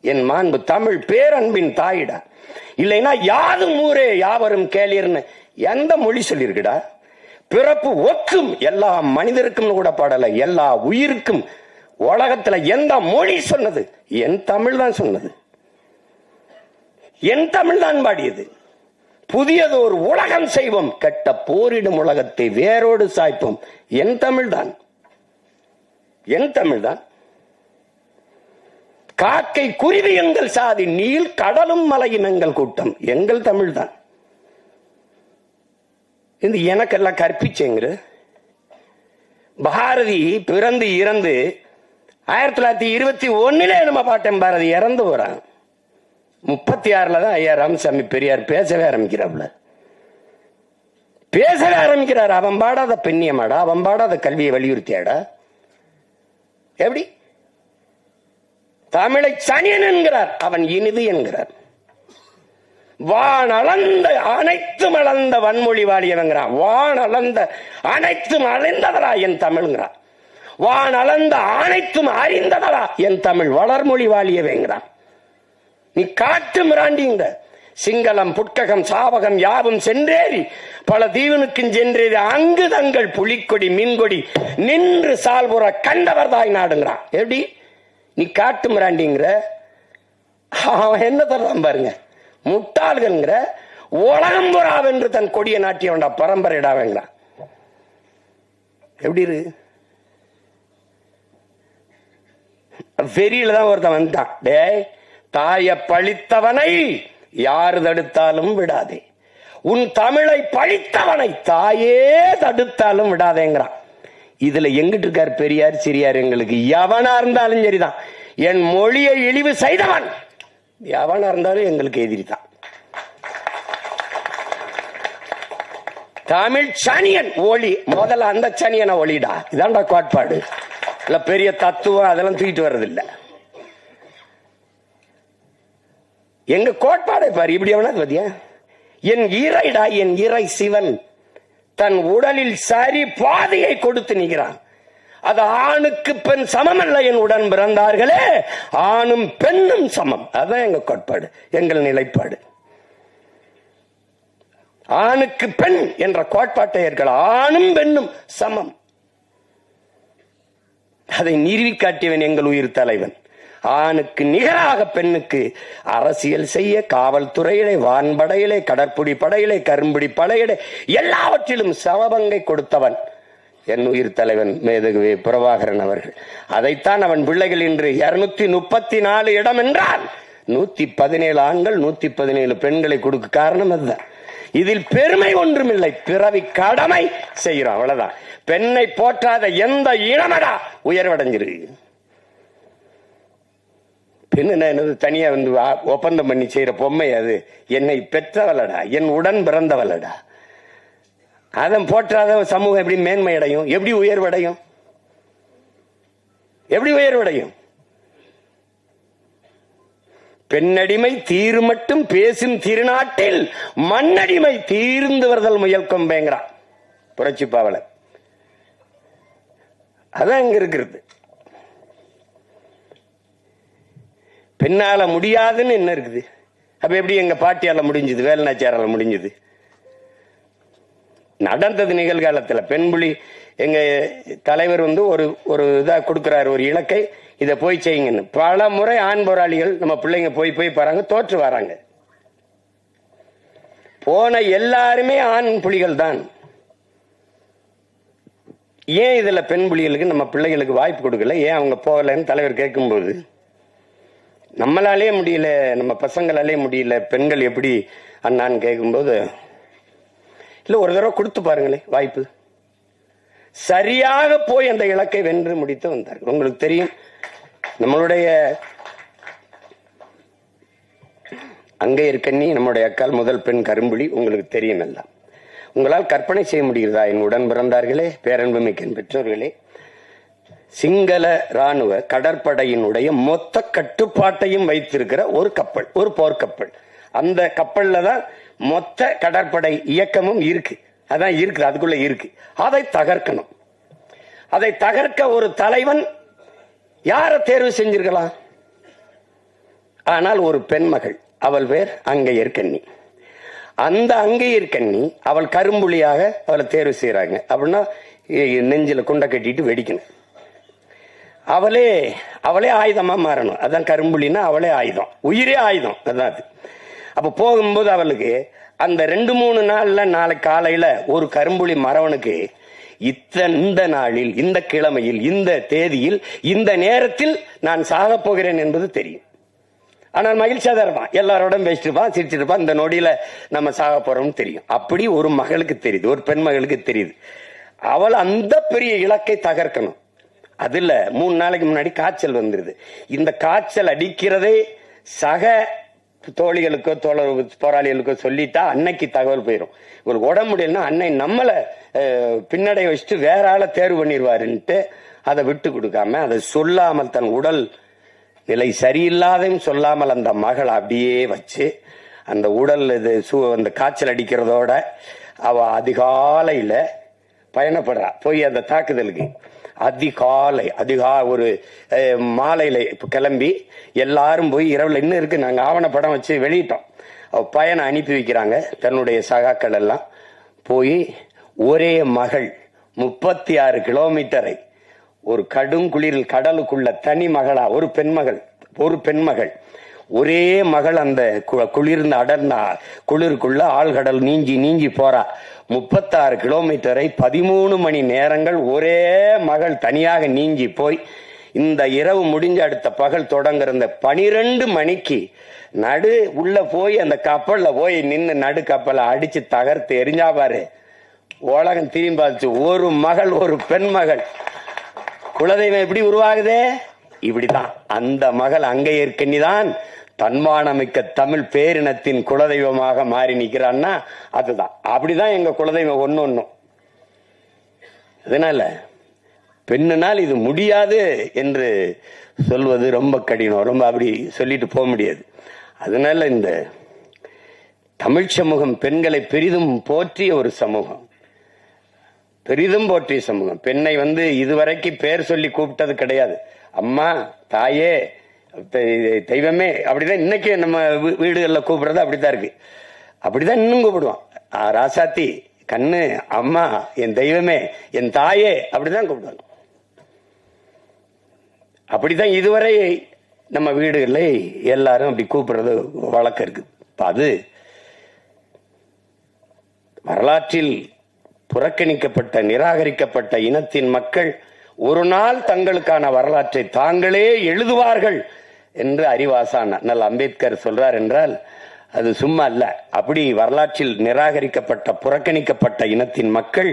Speaker 1: என் மாண்பு தமிழ் பேரன்பின் தாயிடா. இல்லைன்னா யாதும் ஊரே யாவரும் கேளீர்னு எந்த மொழி சொல்லிருக்குடா? பிறப்பு ஒக்கும் எல்லா மனிதருக்கும் கூட பாடல, எல்லா உயிருக்கும். உலகத்துல எந்த மொழி சொன்னது? என் தமிழ் தான் சொன்னது, என் தமிழ் தான் பாடியது. புதியதோர் உலகம் செய்வோம், கெட்ட போரிடும் உலகத்தை வேரோடு சாய்ப்போம். என் தமிழ் தான், என் தமிழ் தான். காக்கை குருவி எங்கள் சாதி, நீள் கடலும் மலையும் எங்கள் கூட்டம். எங்கள் தமிழ் தான். இந்த எனக்கெல்லாம் கற்பிச்சேங்கிற பாரதி பிறந்து இறந்து 1921 நம்ம பாட்டன் பாரதி இறந்து போறான். 36 தான் ஐயா ராமசாமி பெரியார் பேசவே ஆரம்பிக்கிறார். அவன் பாடாத பெண்ணியமாடா, அவன் பாடாத கல்வியை வலியுறுத்தியாடா? எப்படி? தமிழை சனியன் என்கிறார், அவன் இனிது என்கிறார். வான் அளந்த அனைத்தும் அளந்த வன்மொழி வாழியவங்கிறான். வான் அளந்த அனைத்தும் அழிந்ததரா என் தமிழ்ங்கிறான். வான் அளந்த அனைத்தும் அறிந்ததரா என் தமிழ் வளர்மொழி வாழியவேங்கிறான். நீ காட்டு மிராண்டிங்க. சிங்களம் புட்ககம் சாவகம் யாவும் சென்றேறி பல தீவனுக்கும் சென்றேறி அங்கு தங்கள் புலிக்கொடி மீன்கொடி நின்று சால்புற கண்டவர் தாய் நாடுங்கிறான். எப்படி? நீ காட்டு மிராண்டிங்கிற. அவன் என்ன தர்றான் பாருங்க, முட்டாள்கிற உலகம்புறாவென்று தன் கொடியை நாட்டியவன்டா பரம்பரையிடாவேங்கிறான். எப்படி இருக்கு? வெறியில தான் ஒருத்தன் வந்துட்டான். டே தாய பழித்தவனை யாரு தடுத்தாலும் விடாதே, உன் தமிழை பழித்தவனை தாயே தடுத்தாலும் விடாதேங்கிறான். இதுல எங்கிட்டு இருக்கார் பெரியார் சிறியார்? எங்களுக்கு எவனா இருந்தாலும் சரிதான். என் மொழியை இழிவு செய்தவன் எவனா இருந்தாலும் எங்களுக்கு எதிரிதான். தமிழ் சனியன் ஒளி, முதல்ல அந்த சனியனை ஒளிடா. இதான்டா கோட்பாடு. இல்ல பெரிய தத்துவம் அதெல்லாம் தூக்கிட்டு வர்றதில்லை. எங்க கோட்பாடை பாரு. இப்படி எவனா பாத்தியா? என் இறைடா, என் இறை சிவன் தன் உடலில் சரி பாதையை கொடுத்து நிற்கிறான். அது ஆணுக்கு பெண் சமம் அல்ல. என் உடன் பிறந்தார்களே, ஆணும் பெண்ணும் சமம். அதான் எங்க கோட்பாடு, எங்கள் நிலைப்பாடு. ஆணுக்கு பெண் என்ற கோட்பாட்டை ஏற்கலாம். ஆணும் பெண்ணும் சமம். அதை நிறுவி காட்டியவன் எங்கள் உயிர் தலைவன். ஆணுக்கு நிகராக பெண்ணுக்கு அரசியல் செய்ய காவல்துறையிலே, வான்படையிலே, கடற்புடி படையிலே, கரும்புடி படையிலே எல்லாவற்றிலும் சமபங்கை கொடுத்தவன் என் உயிர் தலைவன் மேதகுவே பிரபாகரன் அவர்கள். அதைத்தான் அவன் பிள்ளைகள் இன்று 234 இடம் என்றால் 117 ஆண்கள் 117 பெண்களை கொடுக்க காரணம் அதுதான். இதில் பெருமை ஒன்றுமில்லை, பிறவி கடமை செய்கிறோம், அவ்வளவுதான். பெண்ணை போற்றாத எந்த இனமடா உயர்வடைஞ்சிருக்கு. பெண்ணு தனியா வந்து ஒப்பந்தம் பண்ணி செய்யற பொம்மை அது. என்னை பெற்றவளடா, என் உடன் பிறந்தவளடா. அதன் போற்றாத சமூகம் எப்படி மேன்மை அடையும்? எப்படி உயர்வடையும்? எப்படி உயர்வடையும்? பெண்ணடிமை தீரு மட்டும் பேசும் திருநாட்டில் மண்ணடிமை தீர்ந்து வருதல் முயல் கொம்பேங்கிறான் புரட்சி பாவலர். அதான் இங்க இருக்கிறது. பெண்ணால முடியாதுன்னு என்ன இருக்குது? அப்ப எப்படி எங்க பாட்டியால முடிஞ்சது, வேலுநாச்சியாரால முடிஞ்சது? நடந்தது நிகழ்காலத்துல. பெண்புலி எங்க தலைவர் வந்து ஒரு இதா கொடுக்கிறாரு, ஒரு இலக்கை, இதை போய் செய்யுங்கன்னு. பல முறை ஆண் போராளிகள் நம்ம பிள்ளைங்க போய் பாருங்க, தோற்று வராங்க. போன எல்லாருமே ஆண் புலிகள் தான். ஏன் இதுல பெண் புலிகளுக்கு நம்ம பிள்ளைகளுக்கு வாய்ப்பு கொடுக்கல? ஏன் அவங்க போகலன்னு தலைவர் கேட்கும்போது, நம்மளாலே முடியல, நம்ம பசங்களாலே முடியல, பெண்கள் எப்படி அண்ணான்னு கேட்கும்போது, இல்ல ஒரு தடவை கொடுத்து பாருங்களேன் வாய்ப்பு. சரியாக போய் அந்த இலக்கை வென்று முடித்து வந்தார்கள். உங்களுக்கு தெரியும், நம்மளுடைய அங்கையர்கண்ணி நம்முடைய அக்கால் முதல் பெண் கரும்புலி, உங்களுக்கு தெரியும் எல்லாம். உங்களால் கற்பனை செய்ய முடிகிறதா? என் உடன் பிறந்தார்களே, பேரன்புமிக்க பெற்றோர்களே, சிங்கள ராணுவ கடற்படையினுடைய மொத்த கட்டுப்பாட்டையும் வைத்திருக்கிற ஒரு கப்பல், ஒரு போர்க்கப்பல். அந்த கப்பல்ல தான் மொத்த கடற்படை இயக்கமும் இருக்கு. அதான் இருக்கு, அதுக்குள்ள இருக்கு. அதை தகர்க்கணும். அதை தகர்க்க ஒரு தலைவன் யார தேர்வு செஞ்சிருக்கலாம்? ஆனால் ஒரு பெண்மகள், அவள் பேர் அங்கையர்கண்ணி. அந்த அங்கையர்கண்ணி அவள் கரும்புலியாக அவளை தேர்வு செய்யறாங்க. அப்படின்னா நெஞ்சில குண்டை கட்டிட்டு வெடிக்கணும். அவளே ஆயுதமா மாறணும். அதான் கரும்புலின்னா அவளே ஆயுதம், உயிரே ஆயுதம். அதான் அது. அப்ப போகும்போது அவளுக்கு அந்த 2-3 நாள்ல, நாளைக்கு காலையில ஒரு கரும்புலி மறவனுக்கு இந்த நாளில், இந்த கிழமையில், இந்த தேதியில், இந்த நேரத்தில் நான் சாக போகிறேன் என்பது தெரியும். ஆனால் மகிழ்ச்சியா தான் இருப்பான், எல்லாரோட பேசிட்டு இருப்பான், சிரிச்சிட்டு இருப்பான். இந்த நொடியில நம்ம சாக போறோம்னு தெரியும். அப்படி ஒரு மகளுக்கு தெரியுது, ஒரு பெண் மகளுக்கு தெரியுது. அவள் அந்த பெரிய இலக்கை தகர்க்கணும். அதுல 3 நாளைக்கு முன்னாடி காய்ச்சல் வந்துருது. இந்த காய்ச்சல் அடிக்கிறதே சக தோழிகளுக்கோ போராளிகளுக்கோ சொல்லிட்டா அன்னைக்கு தகவல் போயிடும். உங்களுக்கு உடம்பு முடியலன்னா அன்னை நம்மளை பின்னடை வச்சுட்டு வேற ஆளை தேர்வு பண்ணிடுவாருன்ட்டு அதை விட்டு கொடுக்காம, அதை சொல்லாமல், தன் உடல் நிலை சரியில்லாதையும் சொல்லாமல் அந்த மகள் அப்படியே வச்சு அந்த உடல் அந்த காய்ச்சல் அடிக்கிறதோட அவ அதிகாலையில பயணப்படுறா போய் அந்த தாக்குதலுக்கு. ஒரு மாலையில கிளம்பி எல்லாரும் போய் இரவுல இன்னும் இருக்கு, நாங்க ஆவணப்படம் வச்சு வெளியிட்டோம். பயணம் அனுப்பி வைக்கிறாங்க. தன்னுடைய சகாக்கள் எல்லாம் போய் ஒரே மகள் 36 கிலோமீட்டரை ஒரு கடும் குளிரில் கடலுக்குள்ள தனி மகளா, ஒரு பெண்மகள் ஒரே மகள் அந்த குளிர்ந்த அடர்ந்த குளிருக்குள்ள ஆழ்கடல் நீஞ்சி போறா. 36 கிலோமீட்டரை 13 மணி நேரங்கள் ஒரே மகள் தனியாக நீஞ்சி போய் இந்த இரவு முடிஞ்ச அடுத்த பகல் தொடங்குற இந்த 12 மணிக்கு நடு உள்ள போய் அந்த கப்பல்ல போய் நின்று நடு கப்பலை அடிச்சு தகர்த்து எரிஞ்சா பாரு, உலகம் திரும்பாச்சு. ஒரு மகள், ஒரு பெண் மகள். குலதெய்வம் எப்படி உருவாகுதே? இப்படிதான். அந்த மகள் அங்கையர்க்கண்ணிதான் தன்மானமிக்க தமிழ் பேரினத்தின் குலதெய்வமாக மாறி நிக்கிறான்னா அதுதான். அப்படிதான் எங்க குலதெய்வம் ஒன்னும். அதனால பெண்ணுனால் இது முடியாது என்று சொல்வது ரொம்ப கடினம். ரொம்ப அப்படி சொல்லிட்டு போக முடியாது. அதனால இந்த தமிழ் சமூகம் பெண்களை பெரிதும் போற்றிய ஒரு சமூகம், பெரிதும் போற்றிய சமூகம். பெண்ணை இதுவரைக்கும் பேர் சொல்லி கூப்பிட்டது கிடையாது. அம்மா, தாயே, தெய்வமே, அப்படிதான் இன்னைக்கு நம்ம வீடுகளில் கூப்பிடுறது அப்படித்தான் இருக்கு. அப்படிதான் இன்னும் கூப்பிடுவோம். ராசாத்தி, கண்ணு, அம்மா, என் தெய்வமே, என் தாயே, அப்படிதான் கூப்பிடுவாங்க. அப்படிதான் இதுவரை நம்ம வீடுகளில் எல்லாரும் அப்படி கூப்பிடுறது வழக்கம் இருக்கு. அது வரலாற்றில் புறக்கணிக்கப்பட்ட, நிராகரிக்கப்பட்ட இனத்தின் மக்கள் ஒரு நாள் தங்களுக்கான வரலாற்றை தாங்களே எழுதுவார்கள் என்று அறிவாசான் அண்ணல் அம்பேத்கர் சொல்றார் என்றால் அது சும்மா அல்ல. அப்படி வரலாற்றில் நிராகரிக்கப்பட்ட, புறக்கணிக்கப்பட்ட இனத்தின் மக்கள்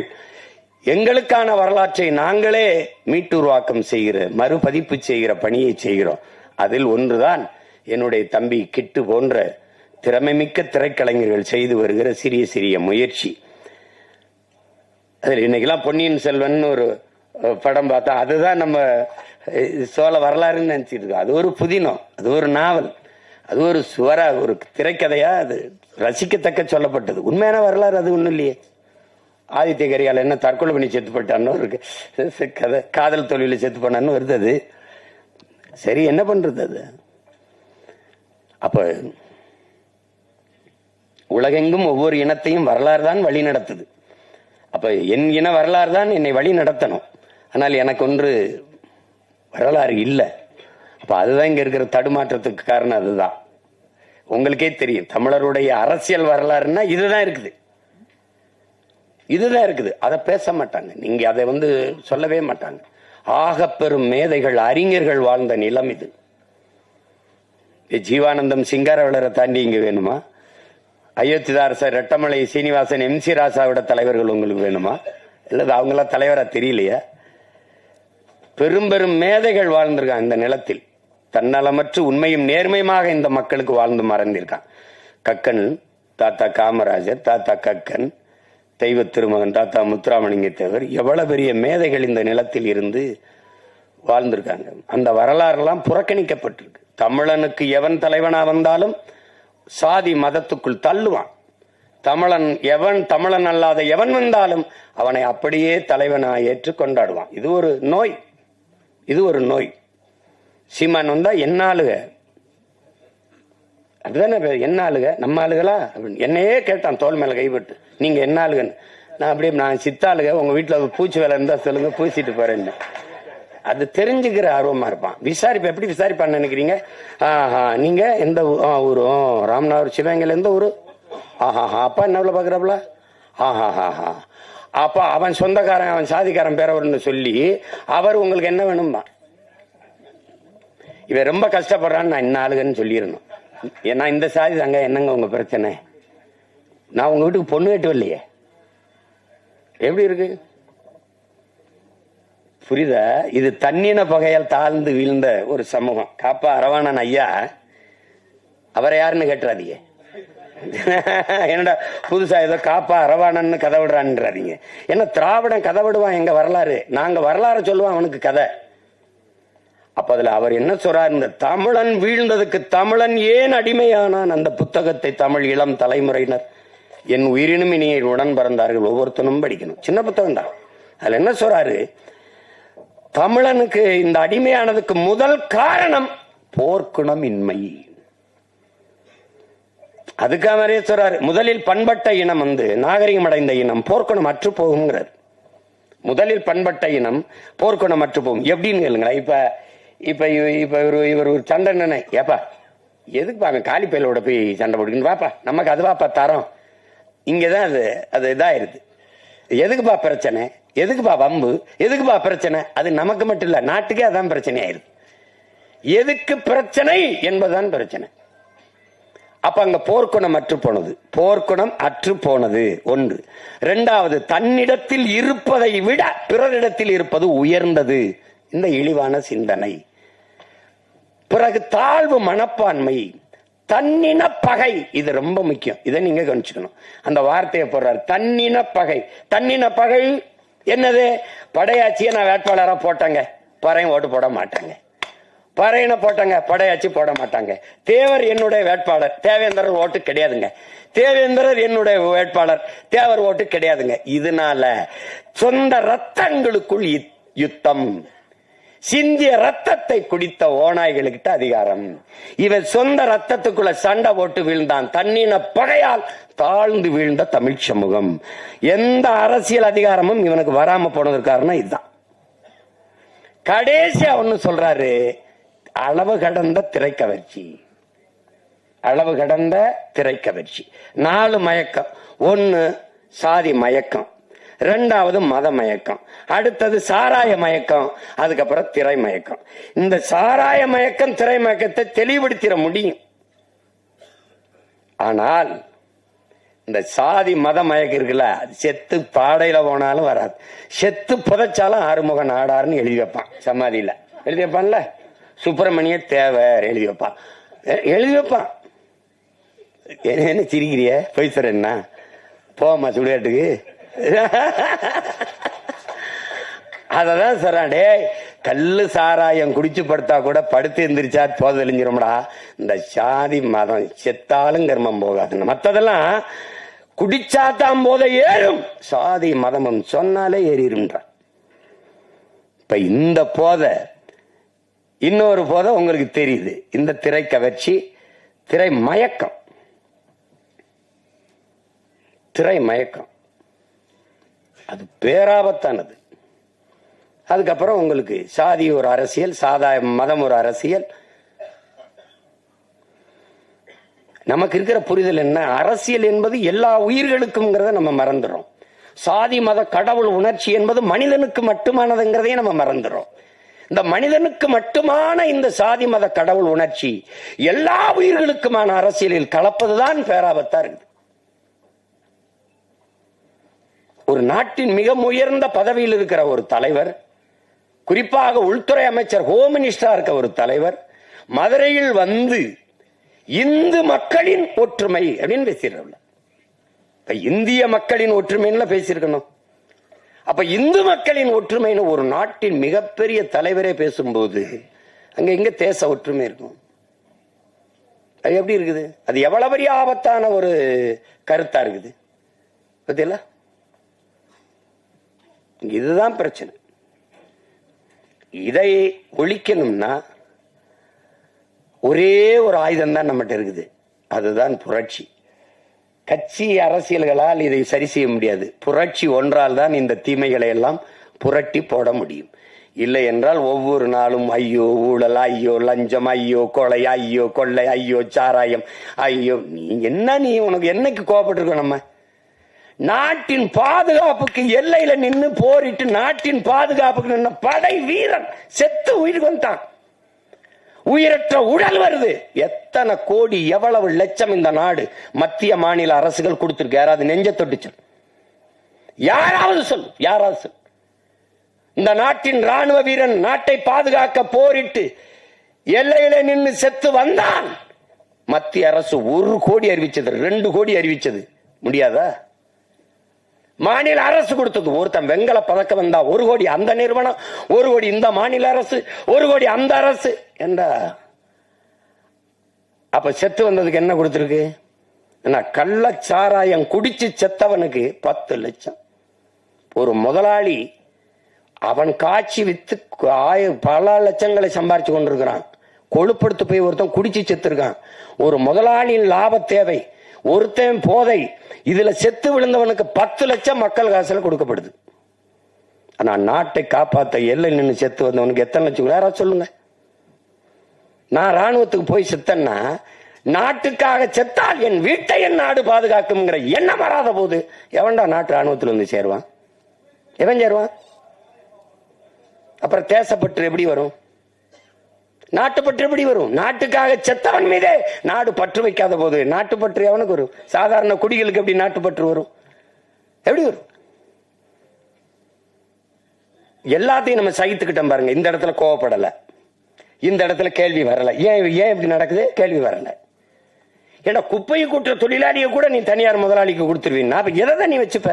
Speaker 1: எங்களுக்கான வரலாற்றை நாங்களே மீட்டுருவாக்கம் செய்கிற, மறுபதிப்பு செய்கிற பணியை செய்கிறோம். அதில் ஒன்றுதான் என்னுடைய தம்பி கிட்டு போன்ற திறமைமிக்க திரைக்கலைஞர்கள் செய்து வருகிற சிறிய சிறிய முயற்சி. அதில் இன்னைக்கெல்லாம் பொன்னியின் செல்வன் ஒரு படம் பார்த்தா அதுதான் நம்ம சோழ வரலாறுன்னு நினைச்சிட்டு இருக்கோம். அது ஒரு புதினம், அது ஒரு நாவல், அது ஒரு சுவரா, ஒரு திரைக்கதையா அது ரசிக்கத்தக்க சொல்லப்பட்டது. உண்மையான வரலாறு அது ஒண்ணும் இல்லையே. ஆதித்ய கரிகால என்ன தற்கொலை பண்ணி செத்து போட்டான்னு இருக்கு கதை, காதல் தொழில செத்து போனான்னு வருது. அது சரி, என்ன பண்றது? அது அப்ப உலகெங்கும் ஒவ்வொரு இனத்தையும் வரலாறு தான் வழி நடத்துது. அப்ப என் இன வரலாறு தான் என்னை வழி நடத்தணும். ஆனால் எனக்கு ஒன்று வரலாறு இல்லை. அப்ப அதுதான் இங்க இருக்கிற தடுமாற்றத்துக்கு காரணம். அதுதான் உங்களுக்கே தெரியும். தமிழருடைய அரசியல் வரலாறுன்னா இதுதான் இருக்குது, இதுதான் இருக்குது. அதை பேச மாட்டாங்க. நீங்க அதை சொல்லவே மாட்டாங்க. ஆக பெரும் மேதைகள், அறிஞர்கள் வாழ்ந்த நிலம் இது. ஜீவானந்தம், சிங்காரவேலரை தாண்டி இங்க வேணுமா? அயோத்திதாரசர், ரெட்டமலை சீனிவாசன், MC ராசாவோட தலைவர்கள் உங்களுக்கு வேணுமா? இல்ல அவங்களாம் தலைவரா தெரியலையா? பெரும் பெரும் மேதைகள் வாழ்ந்திருக்காங்க இந்த நிலத்தில். தன்னலமற்று உண்மையும் நேர்மையுமாக இந்த மக்களுக்கு வாழ்ந்து மறந்திருக்கான். கக்கன் தாத்தா காமராஜர், தாத்தா கக்கன், தெய்வ திருமகன் தாத்தா முத்துராமலிங்க தேவர், எவ்வளவு பெரிய மேதைகள் இந்த நிலத்தில் இருந்து வாழ்ந்திருக்காங்க. அந்த வரலாறுலாம் புறக்கணிக்கப்பட்டிருக்கு. தமிழனுக்கு எவன் தலைவனா வந்தாலும் சாதி மதத்துக்குள் தள்ளுவான். தமிழன் அல்லாத எவன் வந்தாலும் அவனை அப்படியே தலைவனா ஏற்று கொண்டாடுவான். இது ஒரு நோய், இது ஒரு நோய். சீமான் வந்தா என்ன ஆளுக, அதுதானே என்ன ஆளுக, நம்ம ஆளுகளா அப்படின்னு என்னையே கேட்டான் தோல் மேல கைப்பட்டு. நீங்க என்ன ஆளுகன்னு. நான் அப்படியே, நான் சித்தாளுக, உங்க வீட்டுல பூச்சி வேலை இருந்தா சொல்லுங்க, பூசிட்டு போறேன்னு. அது தெரிஞ்சுக்கிற ஆர்வமா இருப்பான். விசாரிப்ப எப்படி விசாரிப்பான்னு நினைக்கிறீங்க? நீங்க எந்த ஊரும்? ராமநாதபுரம், சிவகங்கையில எந்த ஊரு? அப்பா என்ன பாக்குறாப்ல? அப்பா அவன் சொந்தக்காரன், அவன் சாதிக்காரன் பேரவர்னு சொல்லி அவர் உங்களுக்கு என்ன வேணும்பா. இவன் ரொம்ப கஷ்டப்படுறான்னு நான் என்ன ஆளுகன்னு சொல்லிடணும். ஏன்னா இந்த சாதி தாங்க, என்னங்க உங்க பிரச்சனை? நான் உங்க வீட்டுக்கு பொண்ணு கேட்டு வரலையே. எப்படி இருக்கு புரியுதா? இது தன்னின பகையால் தாழ்ந்து வீழ்ந்த ஒரு சமூகம். காப்பா அரவாணன் ஐயா, அவரை யாருன்னு கேட்டுறாதீங்க. என்னடா புதுசா ஏதோ காப்பா அரவாணன்னு கதை விடுறான்றாதீங்க. ஏன்னா திராவிடன் கதை விடுவான் எங்க வரலாறு, நாங்க வரலாறு சொல்லுவான் அவனுக்கு கதை. அப்ப அதுல அவர் என்ன சொல்றார்? இந்த தமிழன் வீழ்ந்ததுக்கு தமிழன் ஏன் அடிமையானான், அந்த புத்தகத்தை தமிழ் இளம் தலைமுறையினர் என் உயிரினும் இனியை உடன் பிறந்தார்கள் ஒவ்வொருத்தனும் படிக்கணும். சின்ன புத்தகம் தான். அதுல என்ன சொல்றாரு? தமிழனுக்கு இந்த அடிமையானதுக்கு முதல் காரணம் போர்க்குணம் இன்மை. அதுக்காக மாதிரியே சொல்றாரு, முதலில் பண்பட்ட இனம் நாகரிகம் அடைந்த இனம் போர்க்குணம் அற்று போகுங்கிறார். முதலில் பண்பட்ட இனம் போர்க்குணம் அற்று போகும். எப்படின்னு கேளுங்களேன். இப்ப இவர் ஒரு சண்டை நினை, ஏப்பா எதுக்கு அவன் காலி பயிலோட போய் சண்டை போட்டுக்கணும், வாப்பா நமக்கு அது வாப்பா தரோம். இங்கதான் அது இதாயிருது. எதுக்குப்பா பிரச்சனை? எதுக்குப்பா வம்பு, எதுக்குப்பா பிரச்சனை? அது நமக்கு மட்டும் இல்ல, நாட்டுக்கே அதான் பிரச்சனை ஆயிருக்கு. எதுக்கு பிரச்சனை என்பதுதான் பிரச்சனை. அப்ப அங்க போர்க்குணம் அற்று போனது, போர்க்குணம் அற்று போனது ஒன்று. இரண்டாவது, தன்னிடத்தில் இருப்பதை விட பிறரிடத்தில் இருப்பது உயர்ந்தது, இந்த இழிவான சிந்தனை. பிறகு தாழ்வு மனப்பான்மை, தன்னின பகை, இது ரொம்ப முக்கியம், இதை நீங்க கவனிச்சுக்கணும். அந்த வார்த்தையை போடுறாரு, தன்னின பகை. தன்னின பகை என்னது? படையாட்சியை நான் வேட்பாளராக போட்டாங்க, பறையும் ஓட்டு போட மாட்டாங்க. பறையனை போட்டாங்க, படையாட்சி போட மாட்டாங்க. தேவர் என்னுடைய வேட்பாளர், தேவேந்திரர் ஓட்டு கிடையாதுங்க. தேவேந்திரர் என்னுடைய வேட்பாளர், தேவர் ஓட்டு கிடையாதுங்க. இதனால சொந்த ரத்தங்களுக்குள் யுத்தம். சிந்திய ரத்தத்தை குடித்த ஓநாய்களுக்கிட்ட அதிகாரம். இவன் சொந்த ரத்தத்துக்குள்ள சண்டை போட்டு வீழ்ந்தான். தன்னின பகையால் தாழ்ந்து வீழ்ந்த தமிழ் சமூகம். எந்த அரசியல் அதிகாரமும் இவனுக்கு வராம போனதுக்கு காரணம் இதுதான். கடைசியா ஒண்ணு சொல்றாரு, அளவு கடந்த திரைக்கவர்ச்சி. அளவு கடந்த திரைக்கவர்ச்சி. 4 மயக்கம். 1 சாதி மயக்கம், 2வது மத மயக்கம், அடுத்தது சாராய மயக்கம், அதுக்கப்புறம் திரை மயக்கம். இந்த சாராய மயக்கம் திரை மயக்கத்தை தெளிவுபடுத்திட முடியும். ஆனால் இந்த சாதி மத மயக்கம் இருக்குல்ல, செத்து பாடையில போனாலும் வராது. செத்து புதைச்சாலும் ஆறுமுக நாடாருன்னு எழுதி வைப்பான், சமாதியில எழுதி வைப்பான்ல. சுப்பிரமணிய தேவர் எழுதி வைப்பான், எழுதி வைப்பான். என்ன சிரிக்கிறிய? போய் சார் என்ன போமா சுடுகாட்டுக்கு? அததான் சொல்றான், கல்லு சாராயம் குடிச்சு படுத்தா கூட படுத்து எந்திரிச்சா போத தெளிஞ்சிரும்டா. இந்த சாதி மதம் செத்தாலும் கர்மம் போகாது, மத்ததெல்லாம் குடிச்சாத்தான் போத ஏறும், சாதி மதமும் சொன்னாலே ஏறிடும்ன்றா. இப்ப இந்த போத இன்னொரு போத உங்களுக்கு தெரியுது, இந்த திரை கவர்ச்சி, திரை மயக்கம். திரை மயக்கம் அது பேராபத்தானது. அதுக்கப்புறம் உங்களுக்கு சாதி ஒரு அரசியல், சாதாய மதம் ஒரு அரசியல். நமக்கு இருக்கிற புரிதல் என்ன? அரசியல் என்பது எல்லா உயிர்களுக்கும் நம்ம மறந்துடும். சாதி மத கடவுள் உணர்ச்சி என்பது மனிதனுக்கு மட்டுமானதுங்கிறதையும் நம்ம மறந்துடும். இந்த மனிதனுக்கு மட்டுமான இந்த சாதி மத கடவுள் உணர்ச்சி எல்லா உயிர்களுக்குமான அரசியலில் கலப்பதுதான் பேராபத்தா இருக்குது. ஒரு நாட்டின் மிக உயர்ந்த பதவியில் இருக்கிற ஒரு தலைவர், குறிப்பாக உள்துறை அமைச்சர், ஹோம் மினிஸ்டரா இருக்க ஒரு தலைவர் மதுரையில் வந்து இந்து மக்களின் ஒற்றுமை அப்படின்னு பேசிடுற, இந்திய மக்களின் ஒற்றுமைன்னு பேசியிருக்கணும். அப்ப இந்து மக்களின் ஒற்றுமைன்னு ஒரு நாட்டின் மிகப்பெரிய தலைவரே பேசும்போது அங்க எங்க தேச ஒற்றுமை இருக்கும்? அது எப்படி இருக்குது? அது எவ்வளவு பெரிய ஆபத்தான ஒரு கருத்தா இருக்குது பத்தியில. இதுதான் பிரச்சனை. இதை ஒழிக்கணும்னா ஒரே ஒரு ஆயுதம் தான் நம்மகிட்ட இருக்குது, அதுதான் புரட்சி. கட்சி அரசியல்களால் இதை சரி செய்ய முடியாது. புரட்சி ஒன்றால் தான் இந்த தீமைகளை எல்லாம் புரட்டி போட முடியும். இல்லை என்றால் ஒவ்வொரு நாளும் ஐயோ ஊழல், ஐயோ லஞ்சம், ஐயோ கொலை, ஐயோ கொள்ளை, ஐயோ சாராயம், ஐயோ நீ உனக்கு என்னைக்கு கோபப்பட்டிருக்கோம்? நம்ம நாட்டின் பாதுகாப்புக்கு எல்லையில நின்று போரிட்டு நாட்டின் பாதுகாப்புக்கு நின்று படை வீரன் செத்து உயிர் கொண்டான். உயிரற்ற உடல் வருது. எத்தனை கோடி, எவ்வளவு லட்சம் இந்த நாடு மத்திய மாநில அரசுகள் கொடுத்திருக்கு? யாராவது நெஞ்ச தொட்டு சொல், யாராவது சொல், யாராவது சொல். இந்த நாட்டின் ராணுவ வீரன் நாட்டை பாதுகாக்க போரிட்டு எல்லையில நின்று செத்து வந்தான். மத்திய அரசு 1 கோடி அறிவிச்சது, 2 கோடி அறிவிச்சது, முடியாதா? மாநில அரசு கொடுத்தது. ஒருத்தன் வெங்கல பதக்கம் வந்தா 1 கோடி அந்த நிறுவனம், 1 கோடி இந்த மாநில அரசு, 1 கோடி அந்த அரசு என்றா. அப்ப செத்து வந்ததுக்கு என்ன கொடுத்திருக்கு? கள்ளச்சாராயம் குடிச்சு செத்தவனுக்கு 10 லட்சம். ஒரு முதலாளி அவன் காட்சி வித்து பல லட்சங்களை சம்பாரிச்சு கொண்டிருக்கிறான். கொழுப்படுத்து போய் ஒருத்தன் குடிச்சு செத்துருக்கான். ஒரு முதலாளியின் லாப தேவை, ஒருத்தன் போதை, இதுல செத்து விழுந்தவனுக்கு 10 லட்சம் மக்கள் காசுல கொடுக்கப்படுது. ஆனா நாட்டை காப்பாத்த எல்லை நின்று செத்து வந்தவனுக்கு எத்தனை லட்சம்? யாராவது சொல்லுங்க. நான் ராணுவத்துக்கு போய் செத்தன்னா, நாட்டுக்காக செத்தால் என் வீட்டை என் நாடு பாதுகாக்கும் எண்ணம் வராத போது எவன்டா நாட்டு ராணுவத்தில் வந்து சேருவான்? எவன் சேருவான்? அப்புறம் தேசப்பற்று எப்படி வரும்? நாட்டுப்பற்று எப்படி வரும்? நாட்டுக்காக செத்தவன் மீதே நாடு பற்று வைக்காத போது நாட்டுப்பற்று எவனுக்கு வரும்? சாதாரண குடிகளுக்கு எப்படி நாட்டுப்பற்று வரும்? எப்படி வரும்? எல்லாத்தையும் நம்ம சகித்துக்கிட்டோம் பாருங்க. இந்த இடத்துல கோவப்படல, இந்த இடத்துல கேள்வி வரல. ஏன் இப்படி நடக்குது? கேள்வி வரல. ஏன்னா குப்பையை கூட்டுற தொழிலாளியை கூட நீ தனியார் முதலாளிக்கு கொடுத்துருவீங்கன்னா அப்ப எதை தான் நீ வச்சுப்ப?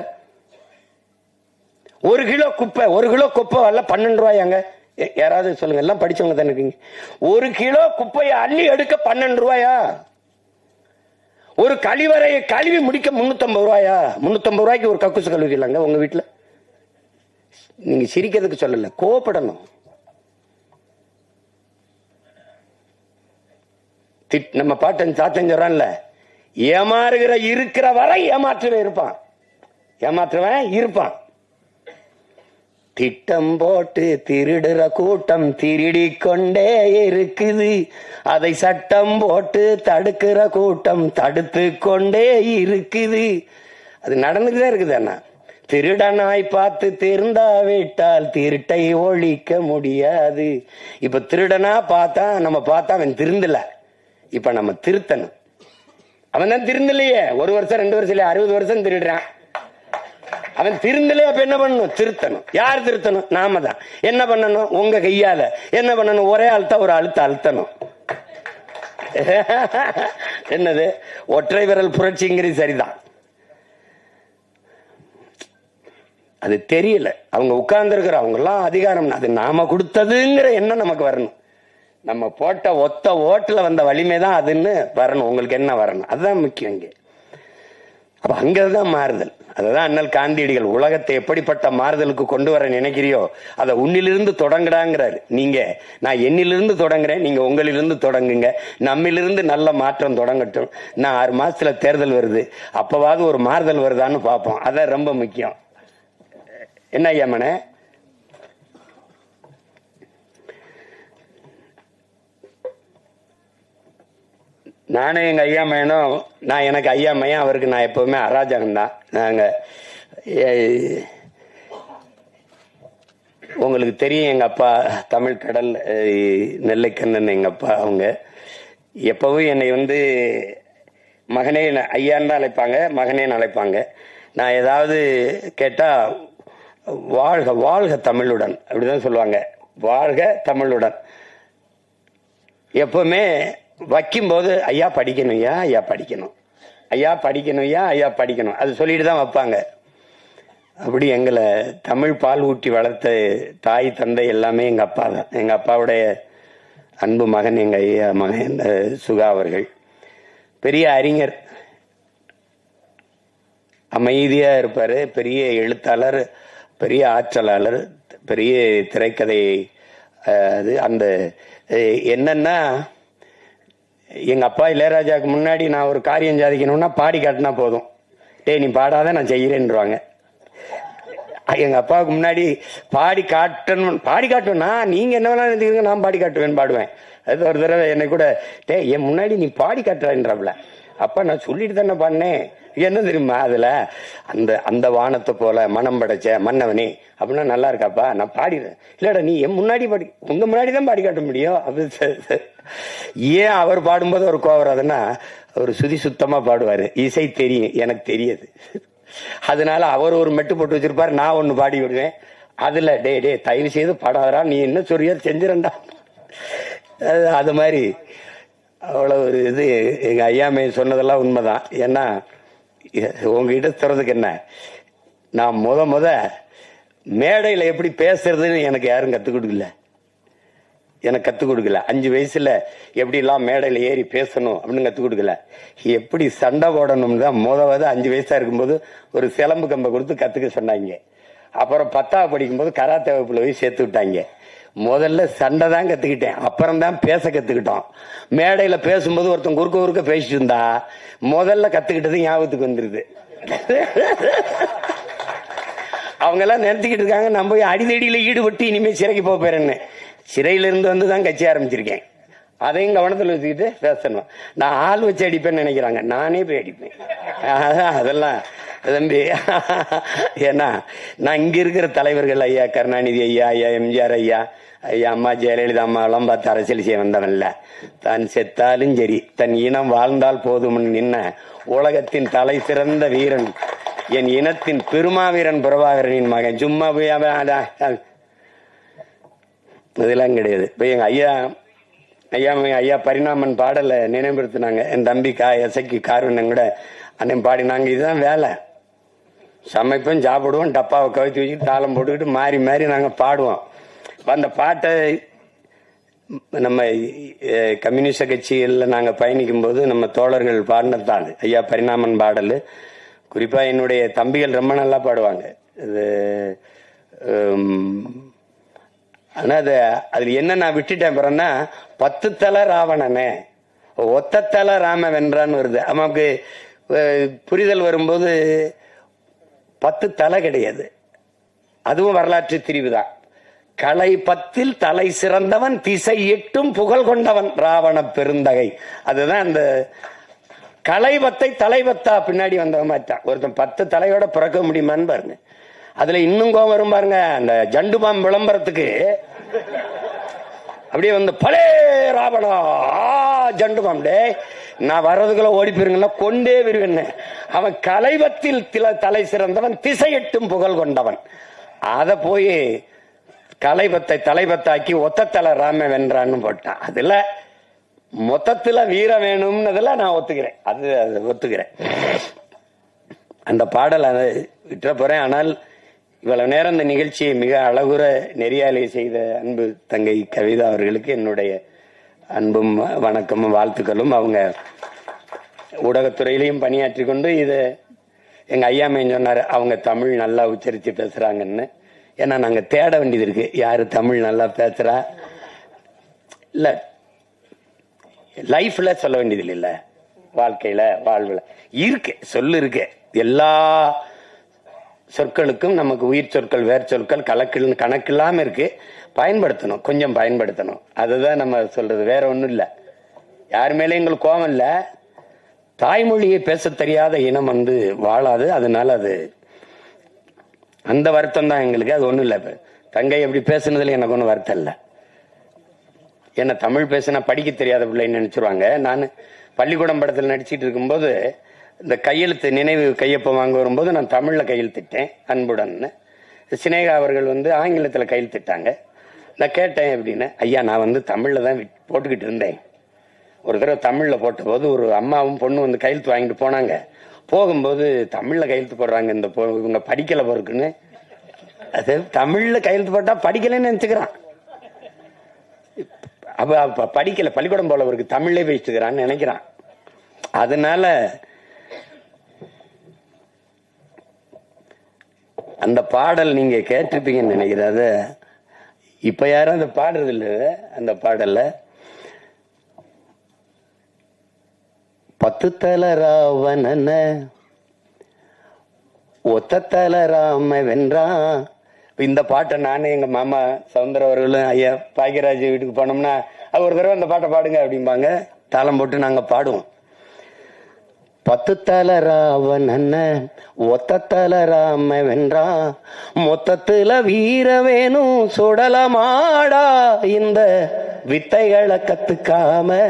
Speaker 1: 1 கிலோ குப்பை 1 கிலோ குப்பை வரல 12 ரூபாயாங்க. யாராவது சொல்லுங்க, எல்லாம் படிச்சவங்க தானே இருக்கீங்க. 1 கிலோ குப்பையை அள்ளி எடுக்க 12 ரூபாயா? ஒரு கழிவறையை கழுவி முடிக்க 350 ரூபாயா? 350 ரூபாய்க்கு ஒரு கக்கூசு கழுவிக்கலாங்க உங்க வீட்டுல? நீங்க சிரிக்கிறதுக்கு சொல்லல, கோவப்படணும். நம்ம பாட்டன் சாத்தன் சொல்றான்ல, ஏமாறுகிற இருக்கிற வரை ஏமாற்றுவன் இருப்பான், ஏமாற்றுவன் இருப்பான். திட்டம் போட்டு திருடுற கூட்டம் திருடி கொண்டே இருக்குது, அதை சட்டம் போட்டு தடுக்கிற கூட்டம் தடுத்து கொண்டே இருக்குது. அது நடந்துட்டுதான் இருக்குது. அண்ணா திருடனாய் பார்த்து திருந்தாவிட்டால் திருட்டை ஒழிக்க முடியாது. இப்ப திருடனா பார்த்தா நம்ம பார்த்தா அவன் திருந்தல, இப்ப நம்ம திருத்தணும். அவன் தான் திருந்தலையே, 1 வருஷம் 2 வருஷம் இல்லையா, 60 வருஷம் திருடுறான். அவன் திருந்தலையே, அப்ப என்ன பண்ணணும்? திருத்தணும். யார் திருத்தணும்? நாம தான். என்ன பண்ணணும்? உங்க கையால என்ன பண்ணணும்? ஒரே அழுத்த ஒரு அழுத்தணும். என்னது ஒற்றை விரல் புரட்சிங்கிறது சரிதான். அது தெரியல. அவங்க உட்கார்ந்து இருக்கிற அவங்க எல்லாம் அதிகாரம் அது நாம கொடுத்ததுங்கிற எண்ணம் நமக்கு வரணும். நம்ம போட்ட ஒத்த ஓட்டுல வந்த வலிமை தான் அதுன்னு வரணும். உங்களுக்கு என்ன வரணும்? அதுதான் முக்கியம் இங்க. அப்ப அங்கதான் மாறுதல். அதுதான் அண்ணல் காந்தியடிகள் உலகத்தை எப்படிப்பட்ட மாறுதலுக்கு கொண்டு வர நினைக்கிறியோ அதை உன்னிலிருந்து தொடங்குடாங்கிறாரு. நீங்க நான் என்னிலிருந்து தொடங்குறேன், நீங்க உங்களிலிருந்து தொடங்குங்க. நம்மிலிருந்து நல்ல மாற்றம் தொடங்கட்டும். நான் 6 மாசத்துல தேர்தல் வருது, அப்பவாவது ஒரு மாறுதல் வருதான்னு பார்ப்போம். அதான் ரொம்ப முக்கியம். என்ன ஐயாமனே? நானும் எங்க ஐயா மையனும், நான் எனக்கு ஐயா மையன், அவருக்கு நான் எப்பவுமே அராஜகம் தான். நாங்க உங்களுக்கு தெரியும், எங்க அப்பா தமிழ் கடல் நெல்லைக்கண்ணன் எங்க அப்பா. அவங்க எப்பவும் என்னை மகனே ஐயான்னு தான் அழைப்பாங்க, மகனேன்னு அழைப்பாங்க. நான் ஏதாவது கேட்டா வாழ்க வாழ்க தமிழுடன் அப்படிதான் சொல்லுவாங்க. வாழ்க தமிழுடன். எப்பவுமே வைக்கும்போது ஐயா படிக்கணும், ஐயா படிக்கணும், ஐயா படிக்கணும், ஐயா படிக்கணும், அது சொல்லிட்டு தான் வைப்பாங்க. அப்படி எங்களை தமிழ் பால் ஊட்டி வளர்த்த தாய் தந்தை எல்லாமே எங்க அப்பா தான். எங்க அப்பாவுடைய அன்பு மகன் எங்க ஐயா மகன் சுகா அவர்கள். பெரிய அறிஞர், அமைதியா இருப்பாரு, பெரிய எழுத்தாளர், பெரிய ஆற்றலாளர், பெரிய திரைக்கதை. அது அந்த என்னன்னா, எங்க அப்பா இளையராஜாவுக்கு முன்னாடி நான் ஒரு காரியம் சாதிக்கணும்னா பாடி காட்டினா போதும், டே நீ பாடாத நான் செய்யறேன்னுவாங்க. எங்க அப்பாவுக்கு முன்னாடி பாடி காட்டணும்னா நீங்க என்ன வேணாலும் நான் பாடி காட்டுவேன், பாடுவேன். அது ஒரு தடவை என்னை கூட டே என் முன்னாடி நீ பாடி காட்டுறான்றாப்ல. அப்பா நான் சொல்லிட்டு தானே பாடினேன். என்ன தெரியுமா அதுல அந்த வானத்தை போல மனம் படைச்ச மன்னவனே அப்படின்னா நல்லா இருக்காப்பா, நான் பாடிடுறேன். இல்லடா நீ என் முன்னாடி உங்க முன்னாடிதான் பாடி காட்ட முடியும். அப்படி ஏன் அவர் பாடும்போது ஒரு கோவம் வராதுன்னா, அவர் சுதி சுத்தமா பாடுவாரு, இசை தெரியும், எனக்கு தெரியாது. அதனால அவர் ஒரு மெட்டு போட்டு வச்சிருப்பாரு, நான் ஒண்ணு பாடி விடுவேன். அதுல டே தயவு செய்து பாடாதரா, நீ என்ன சொல்றியோ செஞ்சிரண்டா. அது மாதிரி அவ்வளவு ஒரு இது. எங்க ஐயாமே சொன்னதெல்லாம் உண்மைதான். ஏன்னா உங்ககிட்ட சொல்றதுக்கு என்ன, நான் முத மேடையில எப்படி பேசுறதுன்னு எனக்கு யாரும் கத்துக் கொடுக்கல. எனக்கு கத்துக் கொடுக்கல. 5 வயசுல எப்படி எல்லாம் மேடையில ஏறி பேசணும் அப்படின்னு கத்துக் கொடுக்கல. எப்படி சண்டை போடணும்னு தான் 5 வயசா இருக்கும்போது ஒரு சிலம்பு கம்பை கொடுத்து கத்துக்க சொன்னாங்க. அப்புறம் 10ஆவது படிக்கும் போது கராத்தே வகுப்புல போய் சேர்த்து விட்டாங்க. முதல்ல சண்டை தான் கத்துக்கிட்டேன், அப்புறம் தான் பேச கத்துக்கிட்டோம். மேடையில பேசும்போது ஒருத்தன் குறுக்க பேசிட்டு இருந்தா முதல்ல கத்துக்கிட்டது ஞாபகத்துக்கு வந்துருது. அவங்க எல்லாம் நிறுத்திக்கிட்டு இருக்காங்க, நம்ம போய் அடிதடியில ஈடுபட்டு இனிமே சிறைக்கு போறேன்னு. சிறையில இருந்து வந்துதான் கட்சி ஆரம்பிச்சிருக்கேன். அதையும் கவனத்தில் வச்சுக்கிட்டு பேசணும். நான் ஆள் வச்சு அடிப்பேன்னு நினைக்கிறாங்க, நானே போய் அடிப்பேன். அதெல்லாம் தம்பி. ஏன்னா நான் இங்க இருக்கிற தலைவர்கள் ஐயா கருணாநிதி ஐயா, ஐயா எம்ஜிஆர் ஐயா, ஐயா அம்மா ஜெயலலிதா அம்மா எல்லாம் பார்த்து அரசியல் செய்ய வந்தவன்ல. தான் செத்தாலும் சரி தன் இனம் வாழ்ந்தால் போதும் நின்ன உலகத்தின் தலை சிறந்த வீரன், என் இனத்தின் பெருமாவீரன் பிரபாகரனின் மகன். சும்மா போய் இதெல்லாம் கிடையாது. இப்போ எங்க ஐயா பரிணாமன் பாடலை நினைவுபடுத்தினாங்க. என் தம்பி எசைக்கு கார்வண்ணன் கூட அண்ணன் பாடினாங்க. இதுதான் வேலை. சமைப்போம், சாப்பிடுவோம், டப்பாவை கவித்து வச்சுட்டு தாளம் போட்டுக்கிட்டு மாறி மாறி நாங்கள் பாடுவோம். அந்த பாட்டை நம்ம கம்யூனிஸ்ட் கட்சிகளில் நாங்கள் பயணிக்கும் போது நம்ம தோழர்கள் பாடினதான் ஐயா பரிணாமன் பாடல். குறிப்பாக என்னுடைய தம்பிகள் ரொம்ப நல்லா பாடுவாங்க. இது ஆனால் அதில் என்ன நான் விட்டுட்டேன் பிறன்னா, 10 தலை ராவணனே ஒத்த தலை ராம வென்றான்னு வருது. நமக்கு புரிதல் வரும்போது 10 தலை கிடையாது, அதுவும் வரலாற்று திரிவுதான். கலை 10 தலை சிறந்தவன், திசை 8 புகழ் கொண்டவன் ராவண பெருந்தகை. அதுதான் அந்த கலை 10 தலை 10 பின்னாடி வந்தவன் மாட்டான். ஒருத்தன் 10 தலையோட பிறக்க முடியுமான்னு பாருங்க. அதுல இன்னும் கோவம் வரும் பாருங்க. அந்த ஜண்டுபாம் விளம்பரத்துக்கு அப்படியே வந்து பலே ராவணா ஜண்டுபாம் டே நான் வர்றதுக்குள்ள ஓடி போயிருங்கன்னா கொண்டே விருவேன். அவன் கலைவத்தில் தலை சிறந்தவன், திசை 8 புகழ் கொண்டவன். அத போய் கலைபத்தை தலைபத்தாக்கி ஒத்த தலை ராம வென்றான்னு போட்டான். அதுல மொத்தத்துல வீர வேணும்னதுல நான் ஒத்துக்கிறேன். அது ஒத்துக்கிறேன். அந்த பாடல் அதை விட்டுற போறேன். ஆனால் இவ்வளவு நேரம் இந்த நிகழ்ச்சியை மிக அழகுற நெறியாலை செய்த அன்பு தங்கை கவிதா அவர்களுக்கு என்னுடைய அன்பும் வணக்கமும் வாழ்த்துக்களும். அவங்க ஊடகத்துறையிலையும் பணியாற்றி கொண்டு இதை எங்க ஐயாமையும் சொன்னாரு, அவங்க தமிழ் நல்லா உச்சரித்து பேசுறாங்கன்னு. ஏன்னா நாங்க தேட வேண்டியது இருக்கு, யாரு தமிழ் நல்லா பேசுறா. இல்ல லைஃப்ல சொல்ல வேண்டியது இல்ல, வாழ்க்கையில வாழ்வுல இருக்கு சொல்லு இருக்கு. எல்லா சொற்களுக்கும் நமக்கு உயிர் சொற்கள் வேர் சொற்கள் கணக்கில்லாம இருக்கு. பயன்படுத்தணும், கொஞ்சம் பயன்படுத்தணும். அதுதான் நம்ம சொல்றது, வேற ஒண்ணும் இல்ல. யார் மேலே எங்களுக்கு கோபம் இல்ல. தாய்மொழியை பேச தெரியாத இனம் வந்து வாழாது. அதனால அது அந்த வருத்தம் தான் எங்களுக்கு. அது ஒண்ணும் இல்ல. தங்கை எப்படி பேசுனதுல எனக்கு ஒன்றும் வருத்தம் இல்லை. ஏன்னா தமிழ் பேசினா படிக்க தெரியாத பிள்ளைன்னு நினைச்சிருவாங்க. நான் பள்ளிக்கூடம் படத்தில் நடிச்சிட்டு இருக்கும்போது இந்த கையெழுத்து நினைவு கையொப்பம் வாங்க வரும்போது நான் தமிழ்ல கையெழுத்திட்டேன் அன்புடன். சினேகா அவர்கள் வந்து ஆங்கிலத்தில் கையெழுத்திட்டாங்க. நான் கேட்டேன் எப்படின்னு. ஐயா நான் வந்து தமிழ்ல தான் போட்டுக்கிட்டு இருந்தேன். ஒரு தடவை தமிழ்ல போட்ட போது ஒரு அம்மாவும் பொண்ணு வந்து கையெழுத்து வாங்கிட்டு போனாங்க. போகும்போது தமிழ்ல கையெழுத்து போடுறாங்க, இந்த இவங்க படிக்கல போறதுக்குன்னு. அது தமிழ்ல கையெழுத்து போட்டா படிக்கலன்னு நினைச்சுக்கிறான். அப்ப படிக்கல, பள்ளிக்கூடம் போல இருக்கு, தமிழ்லே பேசிட்டுக்கிறான்னு நினைக்கிறான். அதனால அந்த பாடல் நீங்க கேட்டிருப்பீங்கன்னு நினைக்கிறத. இப்ப யாரும் அந்த பாடுறது இல்ல. அந்த பாடல்ல 10 தல ராவணன ஒத்த தல ராம வென்றான். இந்த பாட்டை நானே எங்க மாமா சவுந்தர அவர்களும் ஐயா பாக்கியராஜ் வீட்டுக்கு போனோம்னா அது ஒரு தடவை அந்த பாட்டை பாடுங்க அப்படிம்பாங்க. தாளம் போட்டு நாங்க பாடுவோம். 10 தல ராவணன ஒத்த தல ராம வென்றான், மொத்தத்துல வீர வேணும் சுடலமாடா. இந்த வித்தைகளை கத்துக்காம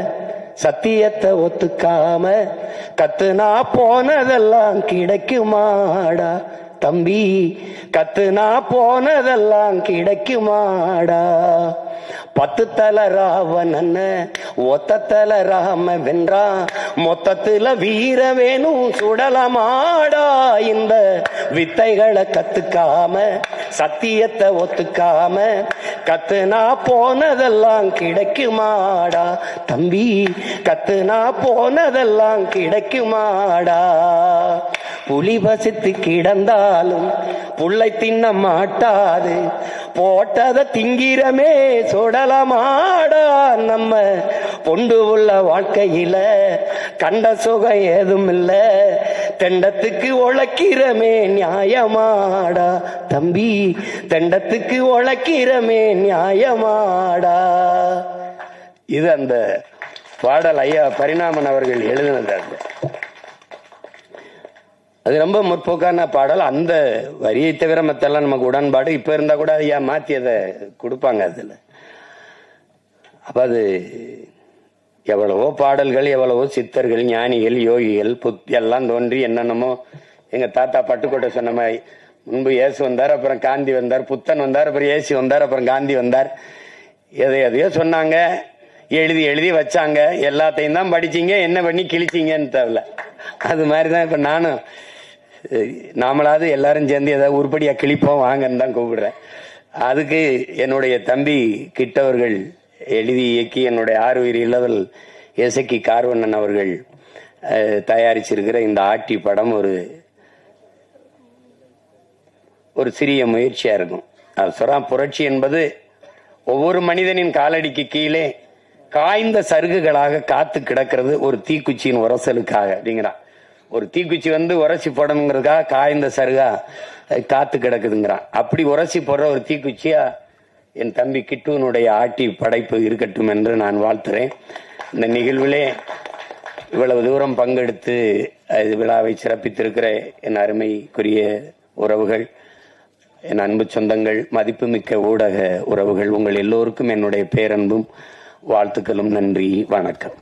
Speaker 1: சத்தியத்தை ஒத்துக்காம கத்துனா போனதெல்லாம் கிடைக்குமாடா தம்பி, கத்துனா போனதெல்லாம் கிடைக்குமாடா. 10 தல ராவணன ஒத்த தல ராம வென்றான், மொத்தத்துல வீர வேணும் சுடலமாடா. இந்த வித்தைகளை கத்துக்காம சத்தியத்தை ஒத்துக்காம கத்துனா போனதெல்லாம் கிடைக்குமாடா தம்பி, கத்துனா போனதெல்லாம் கிடைக்குமாடா. புலி பசித்து கிடந்தாலும் புள்ளை தின்ன மாட்டாது, போட்டத திங்கிறமே சுடலமாடா. நம்ம பொண்டு உள்ள வாழ்க்கையில கண்ட சுகம் ஏதும் இல்ல, தெண்டத்துக்கு உழைக்கிறமே நியாயமாடா தம்பி, தெண்டத்துக்கு உழைக்கிறமே நியாயமாடா. இது அந்த பாடல் ஐயா பரிணாமன் அவர்கள் எழுதினது. அது ரொம்ப முற்போக்கான பாடல். அந்த வரியை தவிர மத்தெல்லாம் நமக்கு உடன்பாடு. இப்ப இருந்தா கூட ஐயா மாத்தி அதை கொடுப்பாங்க அதுல. அப்ப அது எவ்வளவோ பாடல்கள், எவ்வளவோ சித்தர்கள், ஞானிகள், யோகிகள் எல்லாம் தோன்றி என்னென்னமோ எங்க தாத்தா பட்டுக்கோட்டை சொன்ன மாதிரி முன்பு இயேசு வந்தார், அப்புறம் காந்தி வந்தார், புத்தன் வந்தார், அப்புறம் இயேசு வந்தார், அப்புறம் காந்தி வந்தார். எதையோ சொன்னாங்க, எழுதி எழுதி வச்சாங்க. எல்லாத்தையும் தான் படிச்சீங்க, என்ன பண்ணி கிழிச்சிங்கன்னு தெரியல. அது மாதிரிதான் இப்ப நானும் நாமளாவது எல்லாரும் சேர்ந்து ஏதாவது உருப்படியா கிழிப்போம் வாங்கன்னு தான் கூப்பிடுறேன். அதுக்கு என்னுடைய தம்பி கிட்டவர்கள் எழுதி இயக்கி என்னுடைய ஆறுயிர் இளவல் எசக்கி கார்வண்ணன் அவர்கள் தயாரிச்சிருக்கிற இந்த ஆட்டி படம் ஒரு சிறிய முயற்சியா இருக்கும். அது சொல்றான், புரட்சி என்பது ஒவ்வொரு மனிதனின் காலடிக்கு கீழே காய்ந்த சருகுகளாக காத்து கிடக்கிறது ஒரு தீக்குச்சியின் உரசலுக்காக அப்படிங்கிறான். ஒரு தீக்குச்சி உரசி போடணுங்கிறதுக்காக காய்ந்த சருகா காத்து கிடக்குதுங்கிறான். அப்படி உரசி போடுற ஒரு தீக்குச்சியா என் தம்பி கிட்டுவனுடைய ஆட்டி படைப்பு இருக்கட்டும் என்று நான் வாழ்த்துறேன். இந்த நிகழ்விலே இவ்வளவு தூரம் பங்கெடுத்து விழாவை சிறப்பித்திருக்கிற என் அருமைக்குரிய உறவுகள், என் அன்பு சொந்தங்கள், மதிப்புமிக்க ஊடக உறவுகள், உங்கள் எல்லோருக்கும் என்னுடைய பேரன்பும் வாழ்த்துக்களும். நன்றி, வணக்கம்.